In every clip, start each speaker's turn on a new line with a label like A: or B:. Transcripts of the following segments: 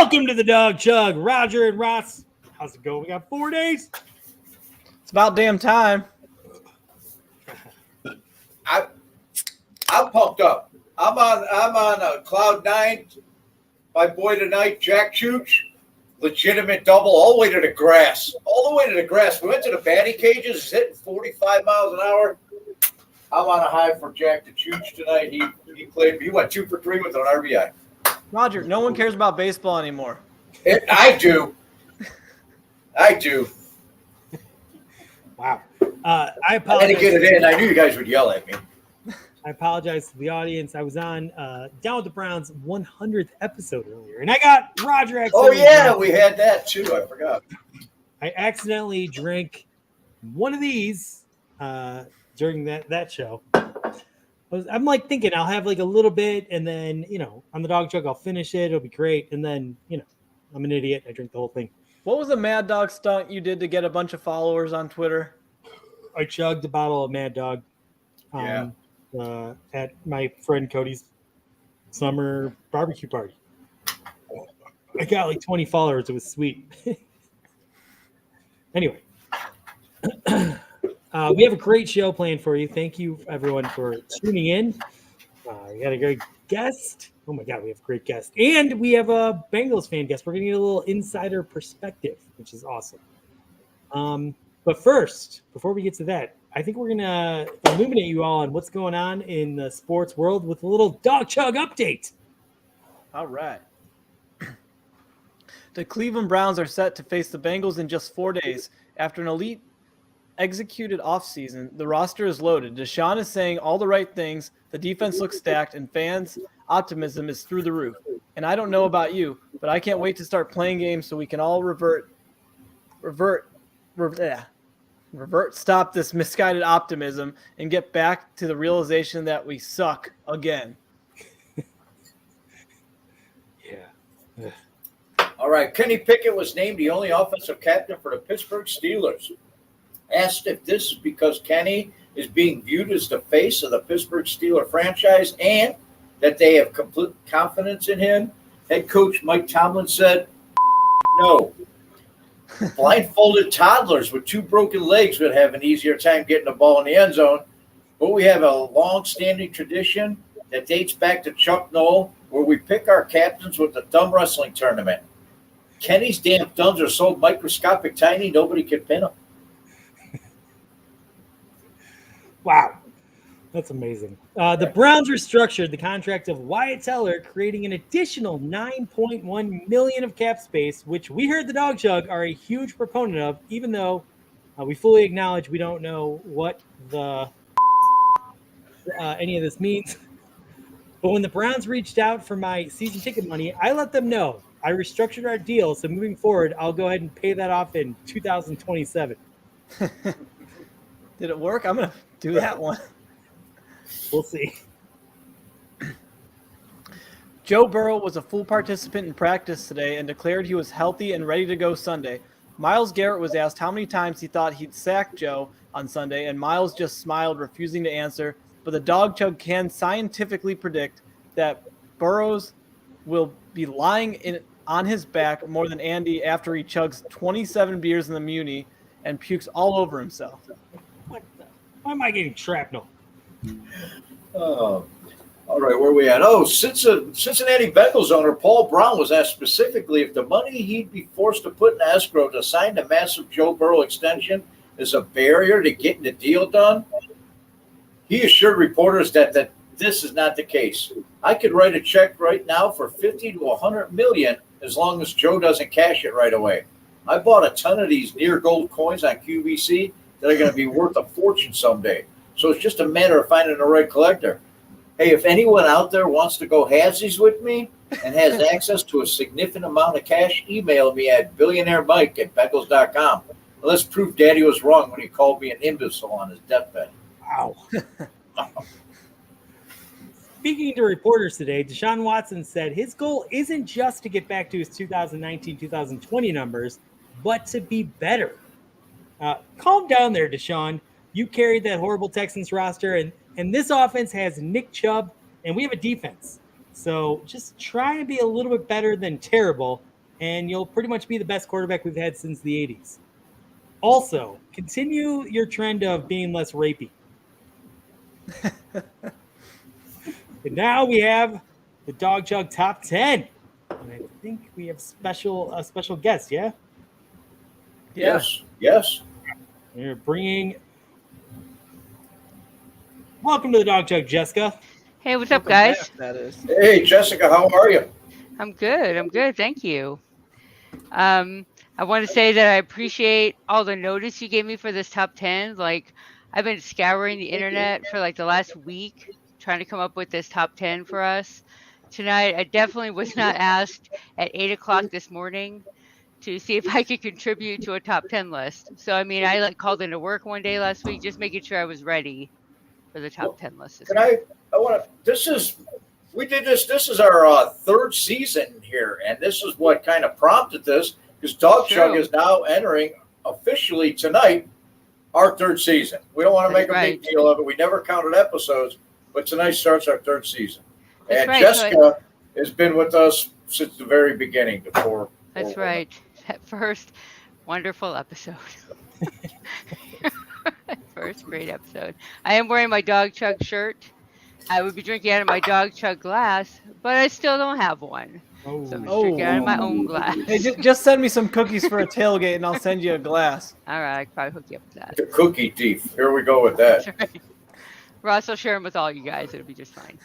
A: Welcome to the Dog Chug. Roger and Ross. How's it going? We got 4 days.
B: It's about damn time.
C: I'm pumped up. I'm on cloud nine. My boy tonight, Jack Chooch, legitimate double all the way to the grass. All the way to the grass. We went to the batting cages. He's hitting 45 miles an hour. I'm on a high for Jack the Chooch tonight. He played. He went 2 for 3 with an RBI.
B: Roger, no one cares about baseball anymore.
C: I do.
A: Wow. I
C: I had
A: apologize.
C: to get it in. I knew you guys would yell at me.
A: I apologize to the audience. I was on Down with the Browns 100th episode earlier, and I got Roger.
C: Oh, yeah, we had that too. I forgot.
A: I accidentally drank one of these during that show. I'm like thinking I'll have like a little bit, and then, on the Dog Chug, I'll finish it. It'll be great. And then, I'm an idiot. I drink the whole thing.
B: What was the Mad Dog stunt you did to get a bunch of followers on Twitter?
A: I chugged a bottle of Mad Dog at my friend Cody's summer barbecue party. I got like 20 followers. It was sweet. Anyway, we have a great show planned for you. Thank you, everyone, for tuning in. We got a great guest. Oh, my God, we have a great guest. And we have a Bengals fan guest. We're going to get a little insider perspective, which is awesome. But first, before we get to that, I think we're going to illuminate you all on what's going on in the sports world with a little Dog Chug update.
B: All right. The Cleveland Browns are set to face the Bengals in just 4 days. After an elite executed offseason, the roster is loaded. Deshaun is saying all the right things, the defense looks stacked, and fans' optimism is through the roof. And I don't know about you, but I can't wait to start playing games so we can all stop this misguided optimism and get back to the realization that we suck again.
A: Yeah.
C: All right, Kenny Pickett was named the only offensive captain for the Pittsburgh Steelers. Asked if this is because Kenny is being viewed as the face of the Pittsburgh Steelers franchise and that they have complete confidence in him, head coach Mike Tomlin said, no. Blindfolded toddlers with 2 broken legs would have an easier time getting the ball in the end zone, but we have a long-standing tradition that dates back to Chuck Noll, where we pick our captains with the thumb wrestling tournament. Kenny's damn thumbs are so microscopic tiny, nobody can pin them.
A: Wow. That's amazing. The Browns restructured the contract of Wyatt Teller, creating an additional $9.1 million of cap space, which we heard the Dog Chug are a huge proponent of, even though we fully acknowledge we don't know what the any of this means. But when the Browns reached out for my season ticket money, I let them know I restructured our deal, so moving forward, I'll go ahead and pay that off in 2027.
B: Did it work? I'm going to do that one.
A: We'll see.
B: Joe Burrow was a full participant in practice today and declared he was healthy and ready to go Sunday. Myles Garrett was asked how many times he thought he'd sack Joe on Sunday, and Myles just smiled, refusing to answer. But the Dog Chug can scientifically predict that Burrows will be lying on his back more than Andy after he chugs 27 beers in the Muni and pukes all over himself.
A: What the? Why am I getting shrapnel?
C: Oh, all right, where are we at? Oh, Cincinnati Bengals owner Paul Brown was asked specifically if the money he'd be forced to put in escrow to sign the massive Joe Burrow extension is a barrier to getting the deal done. He assured reporters that this is not the case. I could write a check right now for $50 to $100 million as long as Joe doesn't cash it right away. I bought a ton of these near gold coins on QVC that are going to be worth a fortune someday. So it's just a matter of finding the right collector. Hey, if anyone out there wants to go halvesies with me and has access to a significant amount of cash, email me at billionairemike@Bengals.com. Let's prove Daddy was wrong when he called me an imbecile on his deathbed.
A: Wow. Speaking to reporters today, Deshaun Watson said his goal isn't just to get back to his 2019-2020 numbers, but to be better. Calm down there, Deshaun. You carried that horrible Texans roster, and this offense has Nick Chubb, and we have a defense. So just try and be a little bit better than terrible. and you'll pretty much be the best quarterback we've had since the 80s. Also, continue your trend of being less rapey. And now we have the Dog Chug Top 10. And I think we have a special guest, yeah?
C: Yes. Yes.
A: We're bringing... Welcome to the Dog Chug, Jessica.
D: Hey, what's up,
B: Welcome
D: guys?
B: back, that is.
C: Hey, Jessica, how are you?
D: I'm good. Thank you. I want to say that I appreciate all the notice you gave me for this top 10. Like, I've been scouring the internet for like the last week trying to come up with this top 10 for us. Tonight, I definitely was not asked at 8 o'clock this morning to see if I could contribute to a top 10 list. So, I mean, I like called into work one day last week, just making sure I was ready for the top 10 list.
C: Can I want to, we did this is our third season here, and this is what kind of prompted this, because Dog Chug is now entering officially tonight our third season. We don't want to make a big deal of it. We never counted episodes, but tonight starts our third season. And Jessica has been with us since the very beginning.
D: That's right. That first wonderful episode. First great episode. I am wearing my Dog Chug shirt. I would be drinking out of my Dog Chug glass, but I still don't have one. So I'm just drinking out of my own glass.
B: Hey, just send me some cookies for a tailgate, and I'll send you a glass.
D: All right, I can probably hook you up with that.
C: The cookie thief. Here we go with that.
D: That's right. Ross will share them with all you guys. It'll be just fine.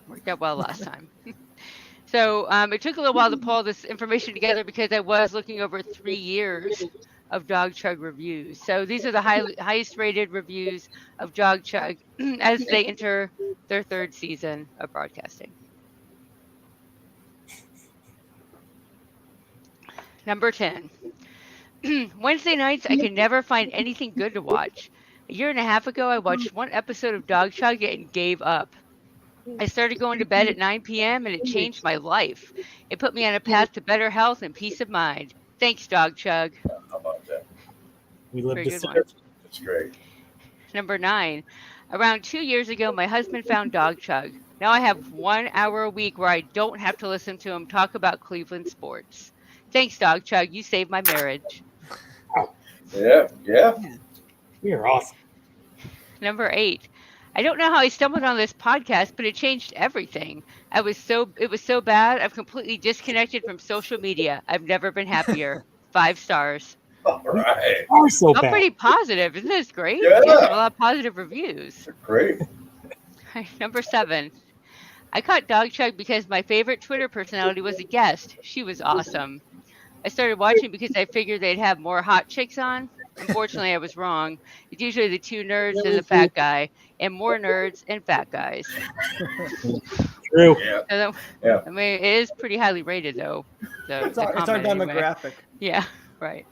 D: Worked out well last time. So it took a little while to pull this information together because I was looking over 3 years of Dog Chug reviews. So these are the highest rated reviews of Dog Chug as they enter their third season of broadcasting. Number 10. Wednesday nights, I could never find anything good to watch. A year and a half ago, I watched one episode of Dog Chug and gave up. I started going to bed at 9 p.m. and it changed my life. It put me on a path to better health and peace of mind. Thanks, Dog Chug.
C: How about that?
A: We live
D: Very
A: to
D: good
A: see
D: one.
A: it.
C: That's great.
D: Number 9. Around 2 years ago, my husband found Dog Chug. Now I have 1 hour a week where I don't have to listen to him talk about Cleveland sports. Thanks, Dog Chug. You saved my marriage.
C: Yeah.
A: We are awesome.
D: Number 8. I don't know how I stumbled on this podcast, but it changed everything. It was so bad. I've completely disconnected from social media. I've never been happier. 5 stars.
C: All right.
A: Are so
D: I'm
A: bad.
D: pretty positive. Isn't this great?
C: Yeah.
D: A lot of positive reviews.
C: Great.
D: Number 7. I caught Dog Chug because my favorite Twitter personality was a guest. She was awesome. I started watching because I figured they'd have more hot chicks on. Unfortunately, I was wrong. It's usually the 2 nerds and the fat guy, and more nerds and fat guys.
A: True.
C: Yeah.
D: I mean, it is pretty highly rated, though.
B: It's our demographic.
D: Yeah, right.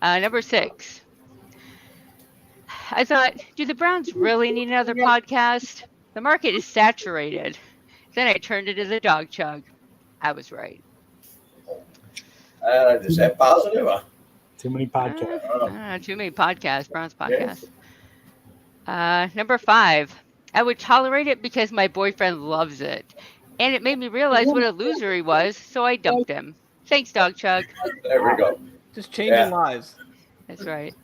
D: Number 6. I thought, do the Browns really need another podcast? The market is saturated. Then I turned it to the Dog Chug. I was right.
C: Is that positive?
A: Too many podcasts.
D: Too many podcasts, Browns podcasts. Number 5. I would tolerate it because my boyfriend loves it. And it made me realize what a loser he was, so I dumped him. Thanks, Dog Chug.
C: There we go.
B: Just changing lives.
D: That's right.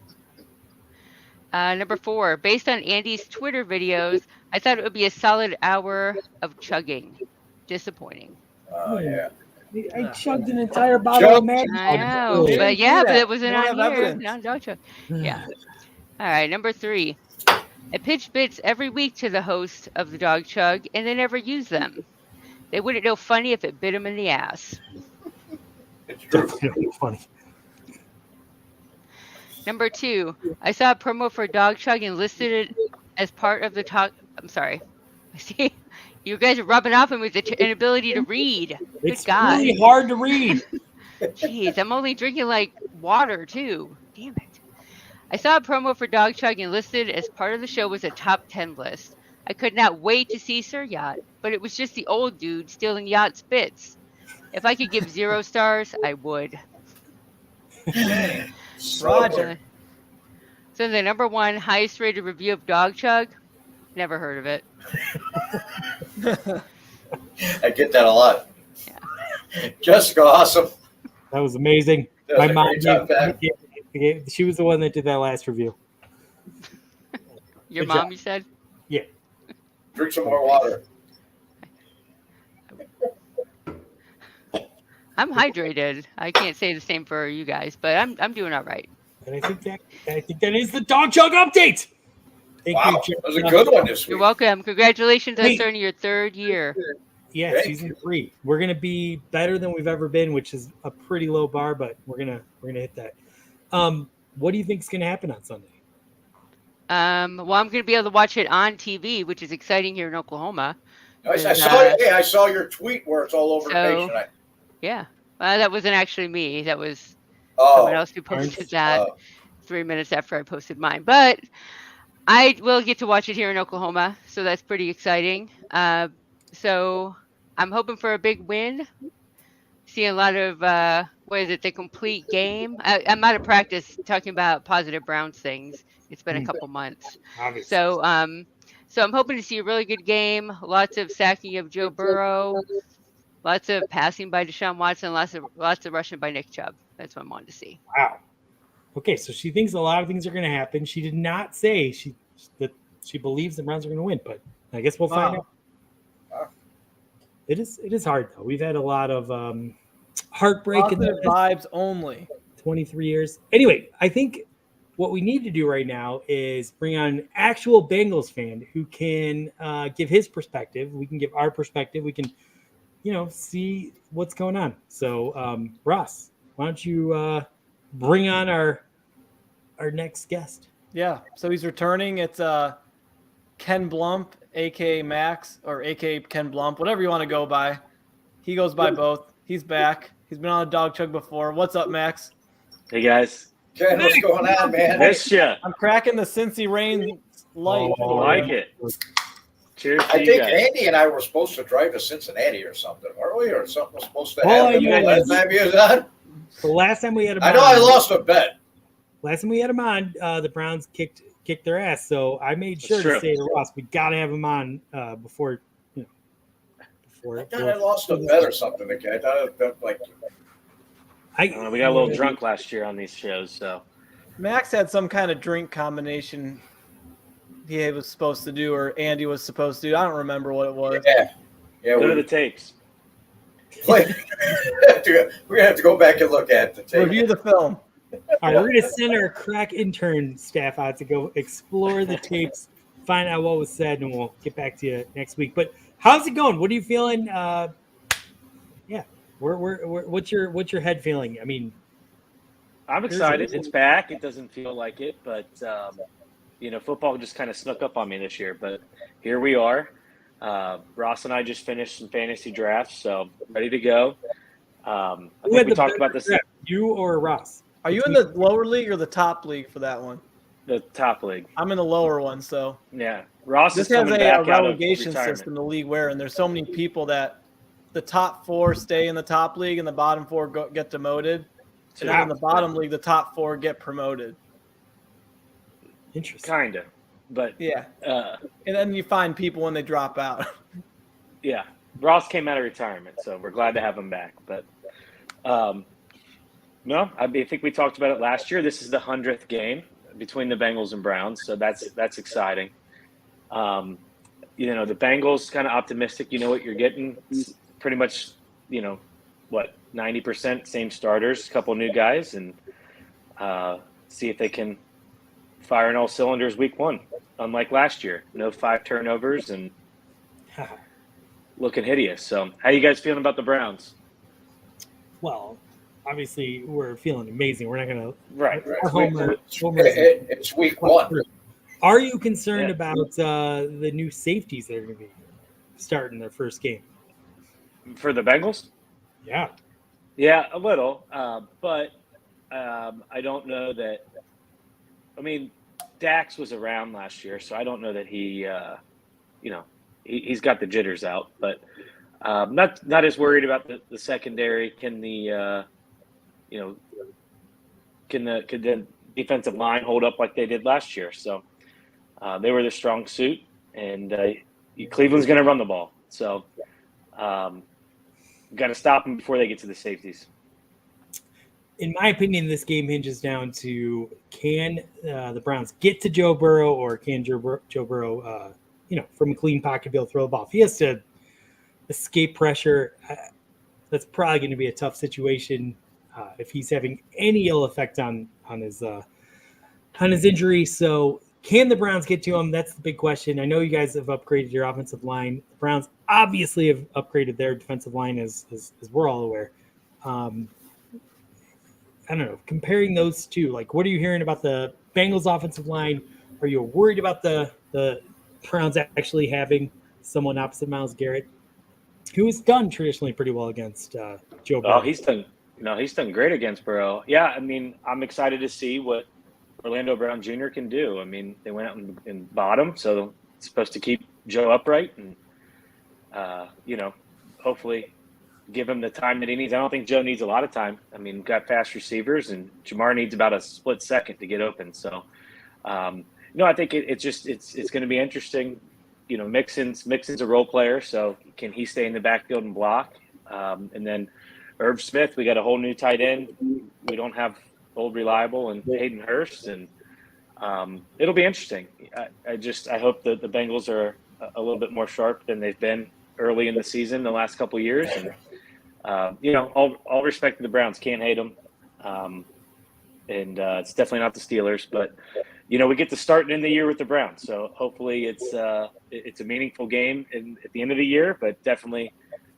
D: Number 4. Based on Andy's Twitter videos, I thought it would be a solid hour of chugging. Disappointing.
C: Yeah.
A: I chugged an entire bottle of Magic.
D: I know,
B: Really?
D: but yeah, but it wasn't
B: You don't
D: on
B: have
D: here.
B: evidence.
D: No, Dog Chug. Yeah. All right, number 3. I pitch bits every week to the host of the Dog Chug, and they never use them. They wouldn't know funny if it bit them in the ass.
C: It's true.
A: Definitely funny.
D: Number 2. I saw a promo for Dog Chug and listed it as part of the talk. I'm sorry. See, you guys are rubbing off on me with the inability to read. Good
A: It's
D: God.
A: really hard to read.
D: Jeez, I'm only drinking like water too. Damn it. I saw a promo for Dog Chug and listed as part of the show was a top 10 list. I could not wait to see Sir Yacht, but it was just the old dude stealing Yacht's bits. If I could give 0 stars, I would.
B: Roger.
D: So the number 1 highest rated review of Dog Chug, never heard of it.
C: I get that a lot. Jessica, awesome.
A: That was amazing.
C: That was a great job, Pat.
A: She was the one that did that last review.
D: Your
A: Good
D: mom,
A: job.
D: you said?
A: Yeah.
C: Drink some more water.
D: I'm hydrated. I can't say the same for you guys, but I'm doing all right.
A: And I think that is the dog chug update. Thank
C: Wow,
A: you,
C: that was a good one this
D: You're
C: week.
D: welcome. Congratulations on
A: Wait.
D: starting your 3rd year.
A: Yeah,
C: Thank
A: season
C: you.
A: 3. We're gonna be better than we've ever been, which is a pretty low bar, but we're gonna hit that. What do you think is gonna happen on Sunday?
D: Well, I'm going to be able to watch it on TV, which is exciting here in Oklahoma.
C: I saw your tweet where it's all over the page tonight.
D: Yeah. That wasn't actually me. That was someone else who posted that 3 minutes after I posted mine. But I will get to watch it here in Oklahoma, so that's pretty exciting. So I'm hoping for a big win. See a lot of the complete game. I'm out of practice talking about positive Browns things. It's been a couple months.
A: Obviously.
D: So I'm hoping to see a really good game. Lots of sacking of Joe Burrow. Lots of passing by Deshaun Watson. Lots of rushing by Nick Chubb. That's what I wanted to see.
A: Wow. Okay, so she thinks a lot of things are going to happen. She did not say that she believes the Browns are going to win, but I guess we'll find out.
C: Wow.
A: It is hard though. We've had a lot of heartbreak in
B: Positive
A: the
B: vibes only.
A: 23 years. Anyway, I think what we need to do right now is bring on an actual Bengals fan who can give his perspective. We can give our perspective. We can, see what's going on. So, Ross, why don't you bring on our next guest?
B: Yeah, so he's returning. It's Ken Blump, a.k.a. Max, or a.k.a. Ken Blump, whatever you want to go by. He goes by both. He's back. He's been on a dog chug before. What's up, Max?
E: Hey, guys.
C: Ken, what's going on, man?
E: Missed ya.
B: I'm cracking the Cincy Rain light.
A: Oh,
E: Like it. Cheers to
C: I
E: you
C: think
E: guys.
C: Andy and I were supposed to drive to Cincinnati or something, weren't we? Or something was supposed to
A: Oh,
C: happen
A: yeah.
C: last time he was on?
A: The last time we had him
C: I know
A: on,
C: I lost a bet.
A: Last time we had him on, the Browns kicked their ass. So I made sure
E: That's
A: to
E: true.
A: say to Ross, we got to have him on before.
C: I thought I lost a bet or something. I thought
E: We got a little drunk last year on these shows, so.
B: Max had some kind of drink combination he was supposed to do, or Andy was supposed to do. I don't remember what it was.
C: Yeah.
E: Go to the tapes.
C: We're gonna have to go back and look at the tape.
B: Review the film.
A: All right, we're going to send our crack intern staff out to go explore the tapes, find out what was said, and we'll get back to you next week. But how's it going? What are you feeling? What's your head feeling? I mean,
E: I'm excited. It's back. It doesn't feel like it, but, football just kind of snuck up on me this year. But here we are. Ross and I just finished some fantasy drafts, so ready to go. I think we talked about this.
A: You or Ross?
B: Are you in the lower league or the top league for that one?
E: The top league.
B: I'm in the lower one, so.
E: Yeah. Ross
B: This
E: is
B: has
E: coming
B: a
E: back out of
B: relegation
E: retirement.
B: system, the league where, and there's so many people that the top 4 stay in the top league and the bottom 4 get demoted. And then in the bottom league, the top 4 get promoted.
A: Interesting.
E: Kind of. But,
B: Yeah. And then you find people when they drop out.
E: yeah. Ross came out of retirement, so we're glad to have him back. But, no, I think we talked about it last year. This is the 100th game between the Bengals and Browns, so that's exciting. The Bengals kind of optimistic. You know what you're getting. It's pretty much, 90% same starters, a couple new guys, and see if they can fire on all cylinders week 1. Unlike last year, no 5 turnovers and looking hideous. So, how you guys feeling about the Browns?
A: Well, obviously, we're feeling amazing. We're not going to.
E: Right.
C: It's week 1.
A: Are you concerned about the new safeties that are going to be starting their first game?
E: For the Bengals?
A: Yeah.
E: Yeah, a little. But I don't know that – I mean, Dax was around last year, so I don't know that he he's got the jitters out. But not as worried about the secondary. Can the defensive line hold up like they did last year? So they were the strong suit, and Cleveland's going to run the ball. So got to stop them before they get to the safeties.
A: In my opinion, this game hinges down to can the Browns get to Joe Burrow, or can Joe Burrow, from a clean pocket, be able to throw the ball. If he has to escape pressure, that's probably going to be a tough situation if he's having any ill effect on his injury. So can the Browns get to him? That's the big question. I know you guys have upgraded your offensive line. The Browns obviously have upgraded their defensive line, as we're all aware. I don't know, comparing those two, like, what are you hearing about the Bengals offensive line? Are you worried about the Browns actually having someone opposite Myles Garrett, who has done traditionally pretty well against Joe Burrow?
E: Oh, he's done great against Burrow. Yeah, I mean, I'm excited to see what Orlando Brown Jr. can do. I mean, they went out and bought him, so it's supposed to keep Joe upright and, hopefully give him the time that he needs. I don't think Joe needs a lot of time. I mean, we've got fast receivers, and Jamar needs about a split second to get open. So, I think it's going to be interesting. Mixon's a role player, so can he stay in the backfield and block? And then Irv Smith, we got a whole new tight end. We don't have old reliable and Hayden Hurst, and it'll be interesting. I hope that the Bengals are a little bit more sharp than they've been early in the season the last couple of years. And all respect to the Browns, can't hate them. And it's definitely not the Steelers, but we get to start in the year with the Browns, so hopefully it's a meaningful game at the end of the year. But definitely,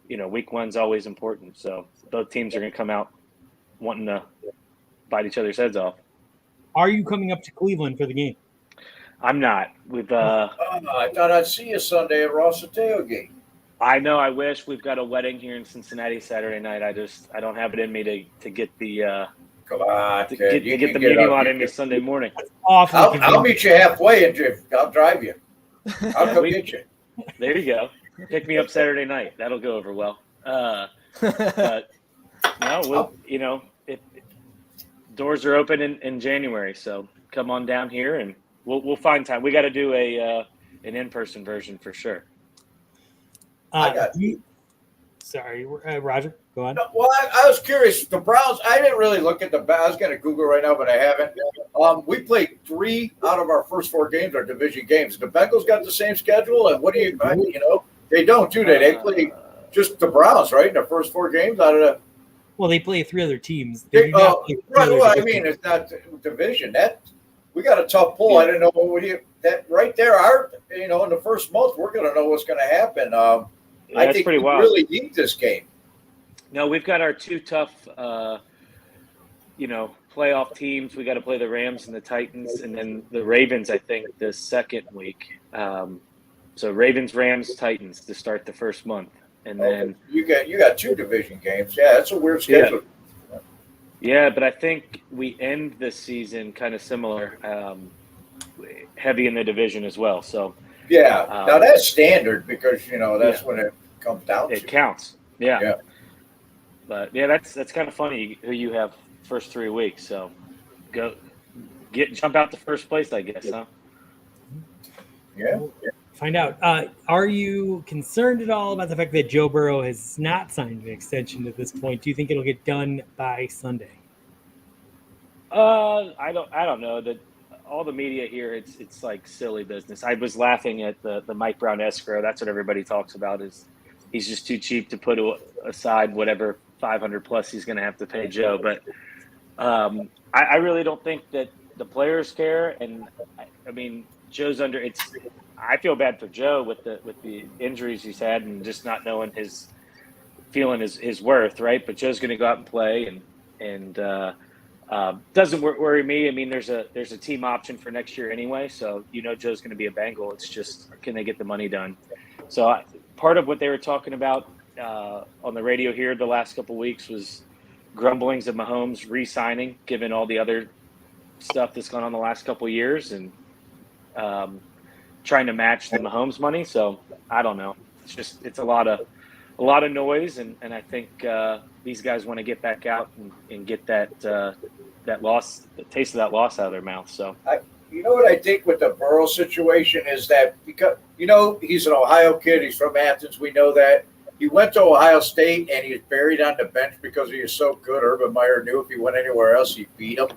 E: week one's always important. So both teams are going to come out wanting to bite each other's heads off.
A: Are you coming up to Cleveland for the game?
E: I'm not.
C: I thought I'd see you Sunday at Ross tailgate.
E: I know. I wish. We've got a wedding here in Cincinnati Saturday night. I don't have it in me to get the.
C: Come on,
E: to get the meeting on in me Sunday morning.
C: I'll meet you halfway and I'll drive you. I'll come get you.
E: There you go. Pick me up Saturday night. That'll go over well. But no, doors are open in January, so come on down here and we'll find time. We got to do an in-person version for sure.
A: Sorry, Roger, go on.
C: Well, I was curious. The Browns, I didn't really look at I was going to Google right now, but I haven't. We played 3 out of our first 4 games are division games. The Bengals got the same schedule, and what do you they don't, do they? They play just the Browns, right, in the first 4 games out of the.
A: Well, they play 3 other teams.
C: Right. Well, I mean, it's not division. That we got a tough pull. I didn't know that right there. In the first month, we're going to know what's going to happen. I think we really need this game.
E: No, we've got our 2 tough, playoff teams. We got to play the Rams and the Titans, and then the Ravens, I think, the second week. So Ravens, Rams, Titans to start the first month. And then
C: you got 2 division games. Yeah, that's a weird schedule.
E: Yeah, but I think we end the season kind of similar, heavy in the division as well. So
C: now that's standard because that's when it comes down.
E: It counts. Yeah. But that's kind of funny who you have first 3 weeks. So jump out to first place, I guess, huh?
C: Yeah.
A: Find out. Are you concerned at all about the fact that Joe Burrow has not signed an extension at this point? Do you think it'll get done by Sunday?
E: I don't know. That all the media here, it's like silly business. I was laughing at the Mike Brown escrow. That's what everybody talks about. Is he's just too cheap to put aside whatever $500 plus he's going to have to pay Joe. But I really don't think that the players care. And I mean, Joe's under. I feel bad for Joe with the injuries he's had and just not knowing his worth, right? But Joe's going to go out and play, and doesn't worry me. I mean, there's a team option for next year anyway, so Joe's going to be a Bengal. It's just, can they get the money done? So part of what they were talking about on the radio here the last couple of weeks was grumblings of Mahomes re-signing, given all the other stuff that's gone on the last couple of years, and trying to match the Mahomes money. So I don't know. It's a lot of noise, and I think these guys want to get back out and get that loss, the taste of that loss out of their mouth. So
C: what I think with the Burrow situation is that because he's an Ohio kid, he's from Athens, we know that. he went to Ohio State and he was buried on the bench because he was so good. Urban Meyer knew if he went anywhere else, he'd beat him.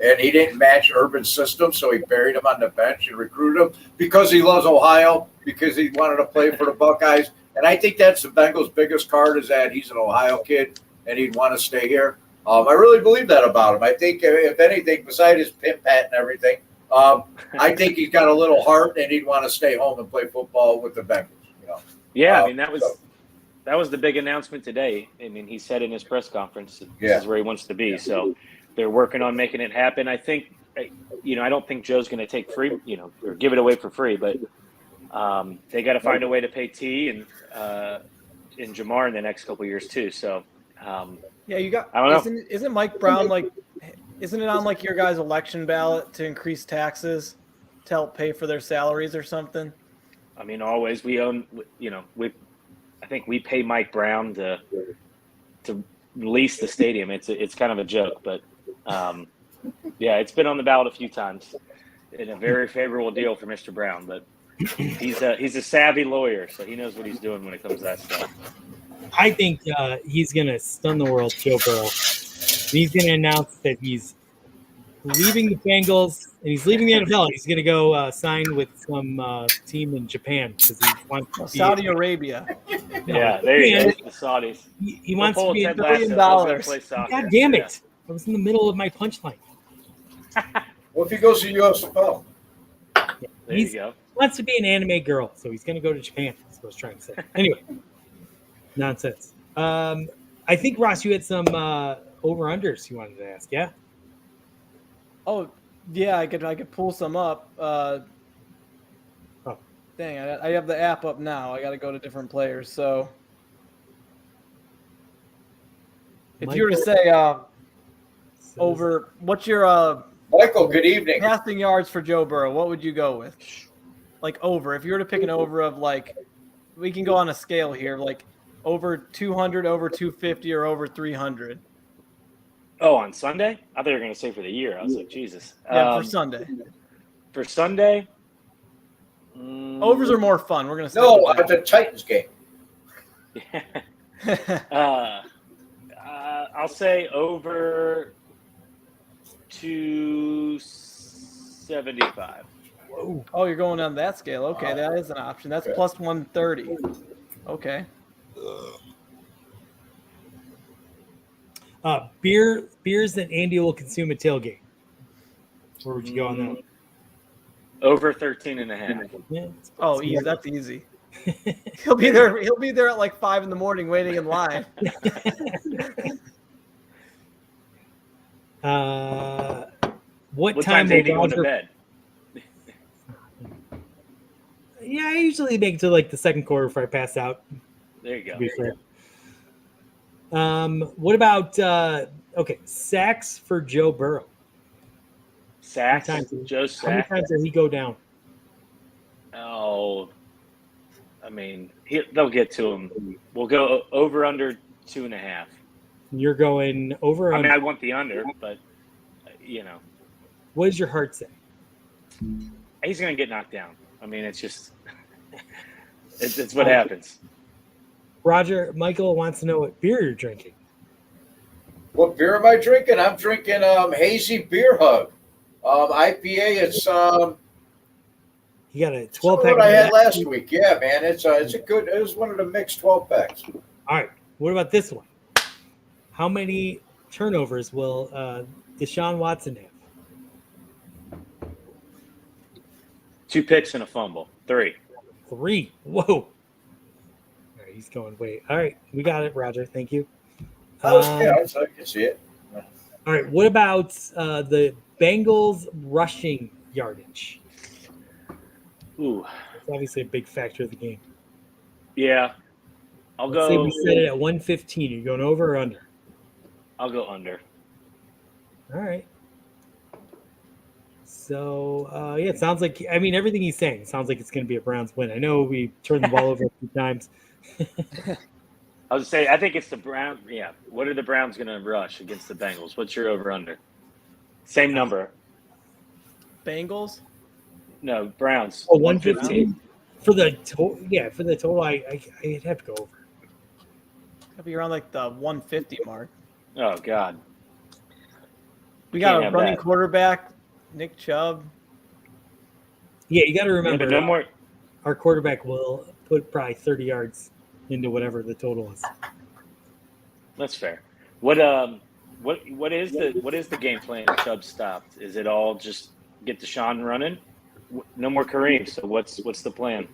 C: And he didn't match Urban's system, so he buried him on the bench and recruited him because he loves Ohio, because he wanted to play for the Buckeyes. And I think that's the Bengals' biggest card is that he's an Ohio kid and he'd want to stay here. I really believe that about him. I think, if anything, besides his pimp hat and everything, I think he's got a little heart and he'd want to stay home and play football with the Bengals. You know?
E: Yeah, I mean, that was the big announcement today. I mean, he said in his press conference that this is where he wants to be. So they're working on making it happen. I think, I don't think Joe's going to take free, or give it away for free, but they got to find a way to pay T and Jamar in the next couple of years too. So
B: yeah, you got.
E: I don't know.
B: Isn't Mike Brown isn't it on your guys' election ballot to increase taxes to help pay for their salaries or something?
E: I mean, always we own. I think we pay Mike Brown to lease the stadium. It's kind of a joke, but yeah, it's been on the ballot a few times in a very favorable deal for Mr. Brown. But he's a savvy lawyer, so he knows what he's doing when it comes to that stuff.
A: I think he's going to stun the world, Joe Burrow. He's going to announce that he's leaving the Bengals and he's leaving the NFL. He's going to go sign with some team in Japan because he wants to be
B: Saudi Arabia.
E: Yeah, there you go. The Saudis.
A: He wants to be
B: $1 billion. God
A: damn it! I was in the middle of my punchline.
C: Well, if he goes to USFL,
E: There you go.
A: He wants to be an anime girl, so he's going to go to Japan. That's what I was trying to say. Anyway, nonsense. I think, Ross, you had some over-unders you wanted to ask, yeah?
B: Oh, yeah, I could pull some up. Dang, I have the app up now. I got to go to different players. So if you were to say over, what's your
C: Michael, good evening.
B: passing yards for Joe Burrow, what would you go with? Over. If you were to pick an over of we can go on a scale here, over 200, over 250, or over 300.
E: Oh, on Sunday? I thought you were going to say for the year. I was like, Jesus.
B: Yeah, for Sunday.
E: For Sunday?
B: Overs are more fun. We're going to
C: No, at the Titans game.
E: I'll say over 275.
A: Whoa.
B: Oh, you're going on that scale. Okay, that is an option. That's plus 130. Okay.
A: Beers that Andy will consume at tailgate. Where would you go on that one?
E: Over 13 and a half.
A: Yeah,
B: Oh, easy. That's easy. He'll be there. He'll be there at 5 in the morning waiting in line.
A: What
E: time
A: time
E: do
A: will
E: you go to
A: Roger?
E: bed?
A: Yeah, I usually make it to the second quarter before I pass out.
E: There you
A: To
E: go.
A: be fair. What about sacks for Joe Burrow?
E: Sacks?
A: How many
E: Joe's
A: How many
E: sack?
A: times did he go down?
E: Oh, I mean, they'll get to him. We'll go over under 2.5.
A: You're going over.
E: I
A: On,
E: mean, I want the under, but
A: what does your heart say?
E: he's going to get knocked down. I mean, it's just it's what happens.
A: Roger, Michael wants to know what beer you're drinking.
C: What beer am I drinking? I'm drinking Hazy Beer Hug. IPA. It's
A: You got a 12-pack.
C: what I had last week. Yeah, man. It's a good. It was one of the mixed 12 packs.
A: All right. What about this one? How many turnovers will Deshaun Watson have?
E: 2 picks and a fumble. 3.
A: 3. Whoa. All right, he's going. Wait. All right. We got it, Roger. Thank you.
C: I can see it.
A: All right. What about the Bengals rushing yardage?
E: Ooh,
A: It's obviously a big factor of the game.
E: yeah. I'll
A: Let's say
E: go.
A: we set it at 115. Are you going over or under?
E: I'll go under.
A: All right. So, yeah, it sounds like, everything he's saying sounds like it's going to be a Browns win. I know we turned the ball over a few times.
E: I was say I think it's the Browns. Yeah. What are the Browns going to rush against the Bengals? What's your over under? Same number.
B: Bengals?
E: No, Browns.
A: Oh, 115 for the total. Yeah, for the total, I'd have to go over.
B: It'll be around like the 150 mark.
E: Oh God.
B: We
E: Can't
B: got a
E: have
B: running
E: that.
B: quarterback, Nick Chubb.
A: Yeah, you got to
E: Yeah,
A: remember,
E: but no more.
A: our quarterback will put probably 30 yards into whatever the total is.
E: That's fair. What is the game plan if Chubb stopped? Is it all just get Deshaun running? No more Kareem. So what's the plan?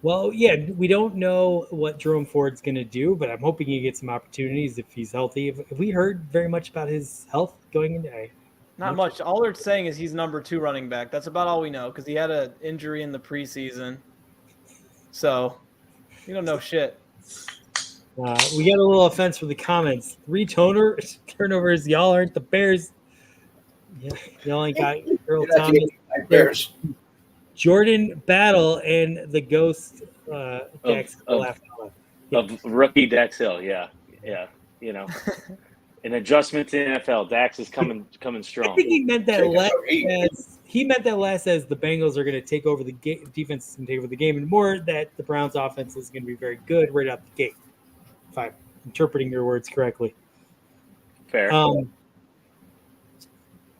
A: Well, yeah, we don't know what Jerome Ford's going to do, but I'm hoping he gets some opportunities if he's healthy. Have we heard very much about his health going into?
B: Not much. All they're saying is he's number 2 running back. That's about all we know because he had an injury in the preseason. So we don't know shit.
A: We got a little offense from the comments. 3 turnovers. Y'all aren't the Bears. Yeah, y'all ain't got Earl
C: You're not
A: Thomas.
C: the Bears.
A: Jordan Battle and the Ghost Dax
E: Of rookie Dax Hill. Yeah. You know, an adjustment to NFL. Dax is coming
A: I
E: strong.
A: think he meant that
C: Taking
A: less
C: some heat.
A: as the Bengals are going to take over the defense is going to take over the game, and more that the Browns' offense is going to be very good right out the gate. If I'm interpreting your words correctly.
E: Fair.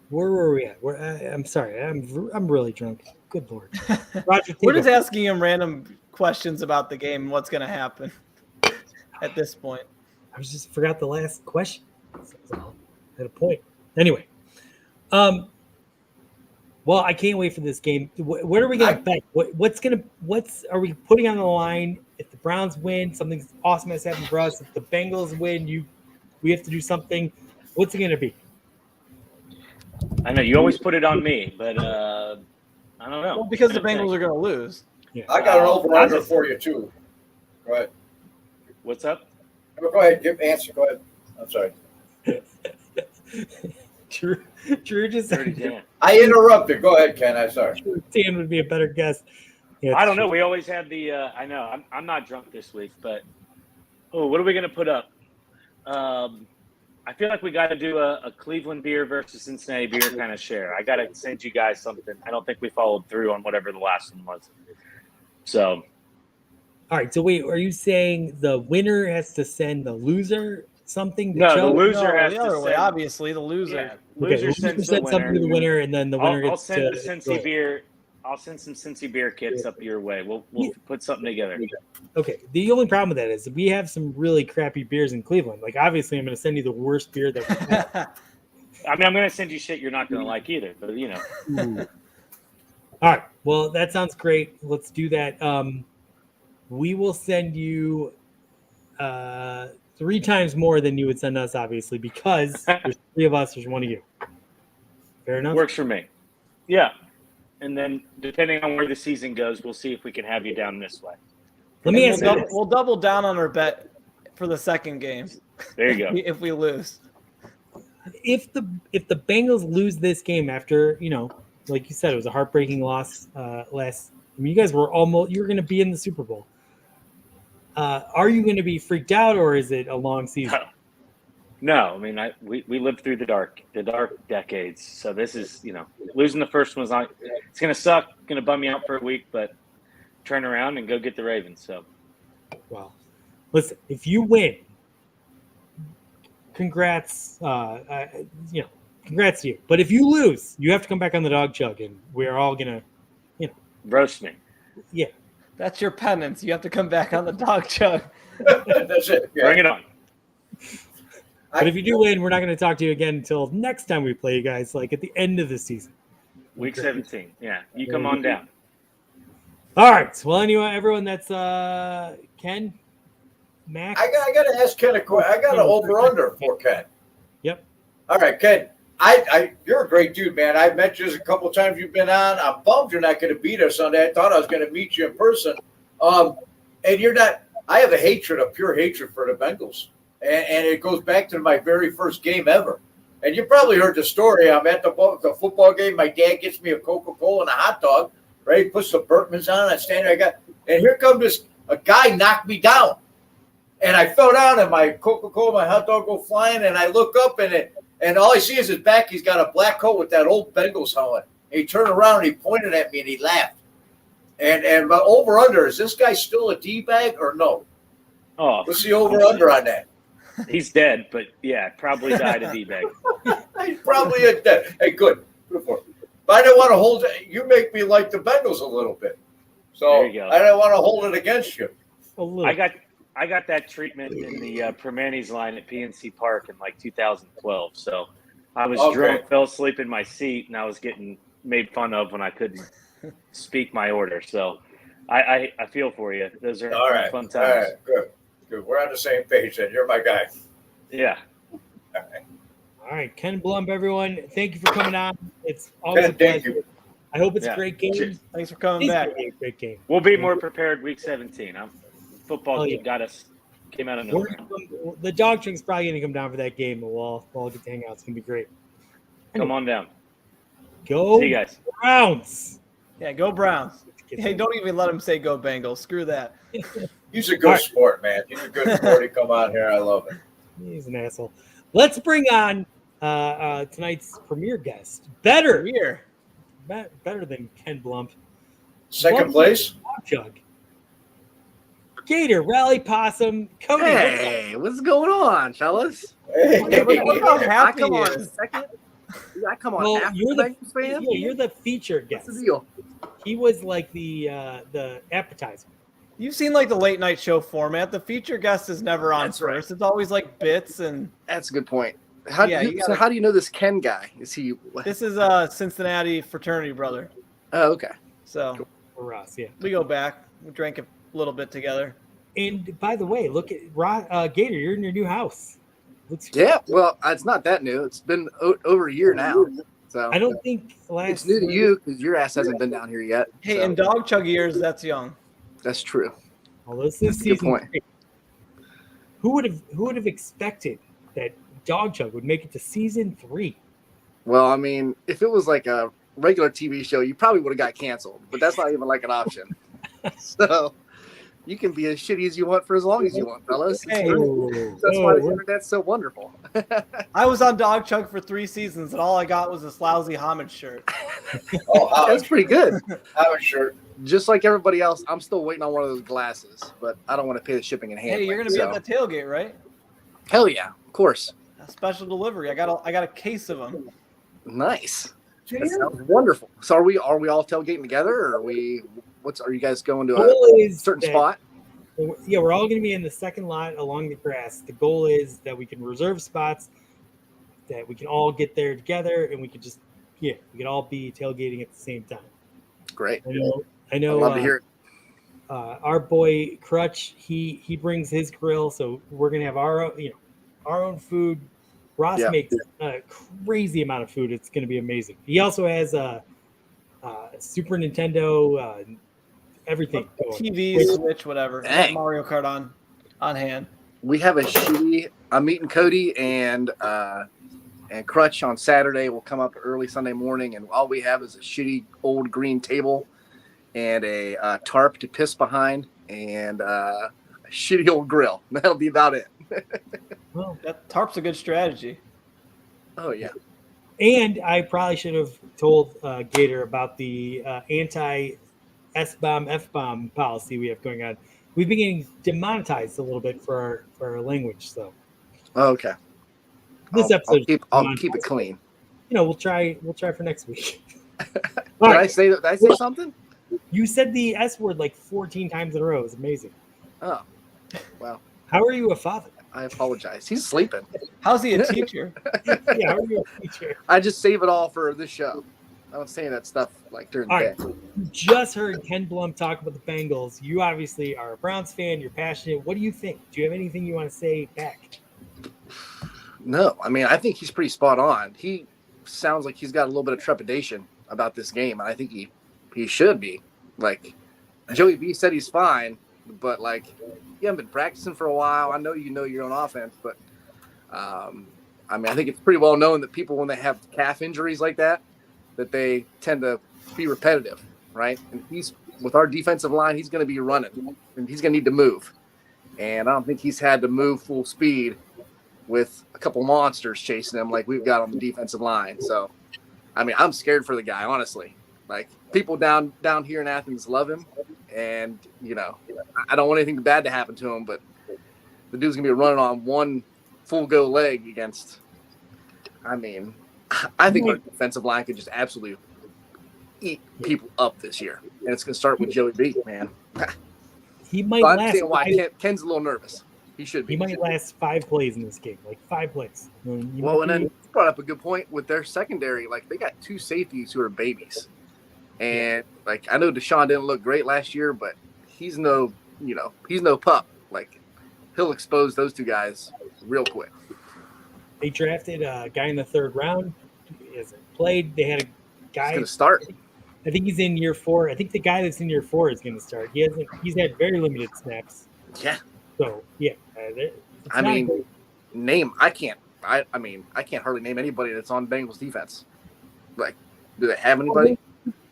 A: Where were we at? I'm sorry. I'm really drunk. Good Lord. Roger,
B: We're just asking him random questions about the game and what's going to happen at this point.
A: I just forgot the last question. So I had a point. Anyway, well, I can't wait for this game. What are we going to bet? What are we putting on the line? If the Browns win, something awesome has happened for us. If the Bengals win, we have to do something. What's it going to be?
E: I know you always put it on me, but I don't know.
B: Well, because the Bengals are going to lose.
A: Yeah.
C: I got an over-under for you, too. Go ahead.
E: What's up?
C: Go ahead. Answer. Go ahead. I'm sorry.
A: Drew just
E: Dirty Dan.
C: I interrupted. Go ahead, Ken. I'm sorry.
A: Dan would be a better guess. Yeah,
E: I don't know. We always have the. I know. I'm not drunk this week, but what are we going to put up? I feel like we got to do a Cleveland beer versus Cincinnati beer kind of share. I got to send you guys something. I don't think we followed through on whatever the last one was. So.
A: All right. So wait, are you saying the winner has to send the loser something?
E: No, the loser has
B: the
E: to
B: other
E: send.
B: way. Obviously, the loser.
E: Yeah, loser sends the
A: something to the winner, and then the winner
E: I'll
A: gets
E: send
A: to
E: the Cincy beer. I'll send some Cincy beer kits up your way. We'll put something together.
A: Okay. The only problem with that is we have some really crappy beers in Cleveland. Like, obviously, I'm going to send you the worst beer that we have.
E: I mean, I'm going to send you shit you're not going to like either, but you know.
A: Ooh. All right. Well, that sounds great. Let's do that. We will send you 3 times more than you would send us, obviously, because there's 3 of us, there's 1 of you. Fair enough?
E: Works for me. Yeah. And then, depending on where the season goes, we'll see if we can have you down this way.
A: Let me ask you.
B: We'll double down on our bet for the second game.
E: There you go.
B: If we lose.
A: If the Bengals lose this game after, like you said, it was a heartbreaking loss last. I mean, you guys were going to be in the Super Bowl. Are you going to be freaked out, or is it a long season?
E: No, I mean, we lived through the dark decades. So this is, losing the first one it's going to suck, going to bum you out for a week, but turn around and go get the Ravens. So,
A: well, listen, if you win, congrats, congrats to you. But if you lose, you have to come back on the dog chug, and we're all going to,
E: roast me.
A: Yeah.
B: That's your penance. You have to come back on the dog chug.
C: That's it. Yeah.
E: Bring it on.
A: But if you do win, we're not going to talk to you again until next time we play you guys, like at the end of the season.
E: Week 17. Yeah, you come on down.
A: All right. Well, anyway, everyone, that's Ken, Max.
C: I got to ask Ken a question. I got an over-under for Ken.
A: Yep.
C: All right, Ken. You're a great dude, man. I've met you a couple of times you've been on. I'm bummed you're not going to be there Sunday. I thought I was going to meet you in person. And you're not. I have a pure hatred for the Bengals. And it goes back to my very first game ever. And you probably heard the story. I'm at the football game. My dad gets me a Coca-Cola and a hot dog, right? He puts the Bertmans on. I stand there. And here comes a guy knocked me down. And I fell down, and my Coca-Cola, my hot dog go flying. And I look up, and all I see is his back. He's got a black coat with that old Bengals helmet. And he turned around, and he pointed at me, and he laughed. And my over-under, is this guy still a D-bag or no?
E: Oh,
C: What's the over/under on that?
E: he's dead, but yeah, probably died of D-bag.
C: He's probably a dead. Hey, good for him. But I didn't want to hold it. You make me like the Bengals a little bit, so
E: There you go.
C: I didn't want to hold it against you.
A: A little.
E: I got that treatment in the Permanis line at PNC Park in like 2012. So I was drunk, fell asleep in my seat, and I was getting made fun of when I couldn't speak my order. So I feel for you. Those are fun times.
C: All right, good. We're on the same page then. You're my guy.
E: Yeah.
A: All right, Ken Blump, everyone. Thank you for coming on. It's always
C: Ken,
A: a pleasure.
C: thank you.
A: I hope it's
E: Yeah.
A: a great game.
E: Cheers.
B: Thanks for coming
A: It's
B: back.
A: gonna be a great game.
E: We'll be more prepared week 17. Football
A: Oh, yeah.
E: came out of
A: We're
E: nowhere.
A: the dog drink's probably going to come down for that game, and we'll all get to hang out. It's going to be great.
E: Come on down.
A: Go
E: See you guys.
A: Browns.
B: Yeah, go Browns. Hey, don't even let him say go Bengals. Screw that.
C: He's a good sport, man. He's a good sport. He come on here. I love it.
A: He's an asshole. Let's bring on tonight's premier guest. Better than Ken Blump.
C: Second place.
A: Dog Jug. Gator, Rally Possum, Cody.
F: Hey, what's going on, fellas?
C: Hey,
B: Look how
F: I
B: happy
F: come
B: he
F: on
B: is.
F: second. I come on
A: Well,
F: after
A: you're
F: the
A: the
F: Bengals fan.
A: you're the featured guest.
F: What's the deal?
A: He was like the appetizer.
B: You've seen like the late night show format. The feature guest is never on
F: That's
B: first.
F: right.
B: It's always like bits and
F: That's a good point. How,
B: Yeah, you
F: so
B: gotta-
F: how do you know this Ken guy? Is he?
B: this is a Cincinnati fraternity brother.
F: Oh, okay.
B: So
A: For us, yeah.
B: we go back. We drank a little bit together.
A: And by the way, look at Gator. You're in your new house. Looks
F: Yeah. Well, it's not that new. It's been over a year now. So
A: I don't think last.
F: it's new to you because your ass hasn't been down here yet.
B: Hey,
F: so
B: in dog chug years, that's young.
F: that's true.
A: Although this is
F: That's a good
A: season
F: point.
A: 3. Who would have expected that Dog Chug would make it to season 3?
F: Well, I mean, if it was like a regular TV show, you probably would have got canceled. But that's not even like an option. So you can be as shitty as you want for as long as you want, fellas.
B: Hey.
F: That's why the internet's so wonderful.
B: I was on dog chug for 3 seasons, and all I got was this lousy homage shirt.
C: Oh,
F: That's pretty good.
C: Howard shirt.
F: Just like everybody else, I'm still waiting on one of those glasses, but I don't want to pay the shipping and handling.
B: Hey, you're gonna be
F: so.
B: at the tailgate, right?
F: Hell yeah, of course.
B: A special delivery. I got a case of them.
F: Nice. That sounds wonderful. So are we all tailgating together, or are you guys going to
A: Goal
F: a
A: is
F: certain
A: that-
F: spot?
A: Yeah, we're all going to be in the second lot along the grass. The goal is that we can reserve spots, that we can all get there together, and we can we can all be tailgating at the same time.
F: Great.
A: I know.
F: I'd love to hear it.
A: Our boy Crutch, he brings his grill, so we're gonna have our own food. Ross
F: Yeah.
A: makes a crazy amount of food. It's gonna be amazing. He also has a Super Nintendo, everything going.
B: TV, Switch, whatever.
F: Dang.
B: Mario Kart on hand.
F: We have a shitty. I'm meeting Cody and Crutch on Saturday. We'll come up early Sunday morning, and all we have is a shitty old green table and a tarp to piss behind, and a shitty old grill. That'll be about it.
A: Well,
B: That tarp's a good strategy.
F: Oh yeah.
A: and I probably should have told Gator about the anti S-bomb, F-bomb policy we have going on. We've been getting demonetized a little bit for our language, so
F: Okay.
A: this episode,
F: I'll keep it clean.
A: we'll try for next week.
F: Did I say something?
A: You said the S word like 14 times in a row. It's amazing.
F: Oh, well,
A: How are you a father?
F: I apologize. He's sleeping.
B: How's he a teacher?
A: Yeah, how are you a teacher?
F: I just save it all for this show. I don't say that stuff like during the
A: All
F: day.
A: right. You just heard Ken Blum talk about the Bengals. You obviously are a Browns fan. You're passionate. What do you think? Do you have anything you want to say back?
F: No, I mean, I think he's pretty spot on. He sounds like he's got a little bit of trepidation about this game, and I think he should be. Like, Joey B said he's fine, but, like, you haven't been practicing for a while. I know you know your own offense, but, I mean, I think it's pretty well known that people, when they have calf injuries like that they tend to be repetitive, right? And with our defensive line, he's going to be running, and he's going to need to move. And I don't think he's had to move full speed with a couple monsters chasing him like we've got on the defensive line. So, I mean, I'm scared for the guy, honestly. Like, people down here in Athens love him, and, I don't want anything bad to happen to him, but the dude's gonna be running on one full go leg against. I mean, I think our defensive line could just absolutely eat people up this year, and it's gonna start with Joey B. Man,
A: He might
F: so I
A: last.
F: understand why Ken's a little nervous. He should be.
A: He might last 5 plays in this game, like 5 plays.
F: Well, and then you brought up a good point with their secondary. Like, they got 2 safeties who are babies. And, like, I know Deshaun didn't look great last year, but he's no pup. Like, he'll expose those 2 guys real quick.
A: They drafted a guy in the 3rd round. He hasn't played. They had a guy.
F: He's going to start.
A: I think he's in year 4. I think the guy that's in year 4 is going to start. He's had very limited snaps.
F: Yeah.
A: So, yeah.
F: I mean, I can't hardly name anybody that's on Bengals defense. Like, do they have anybody?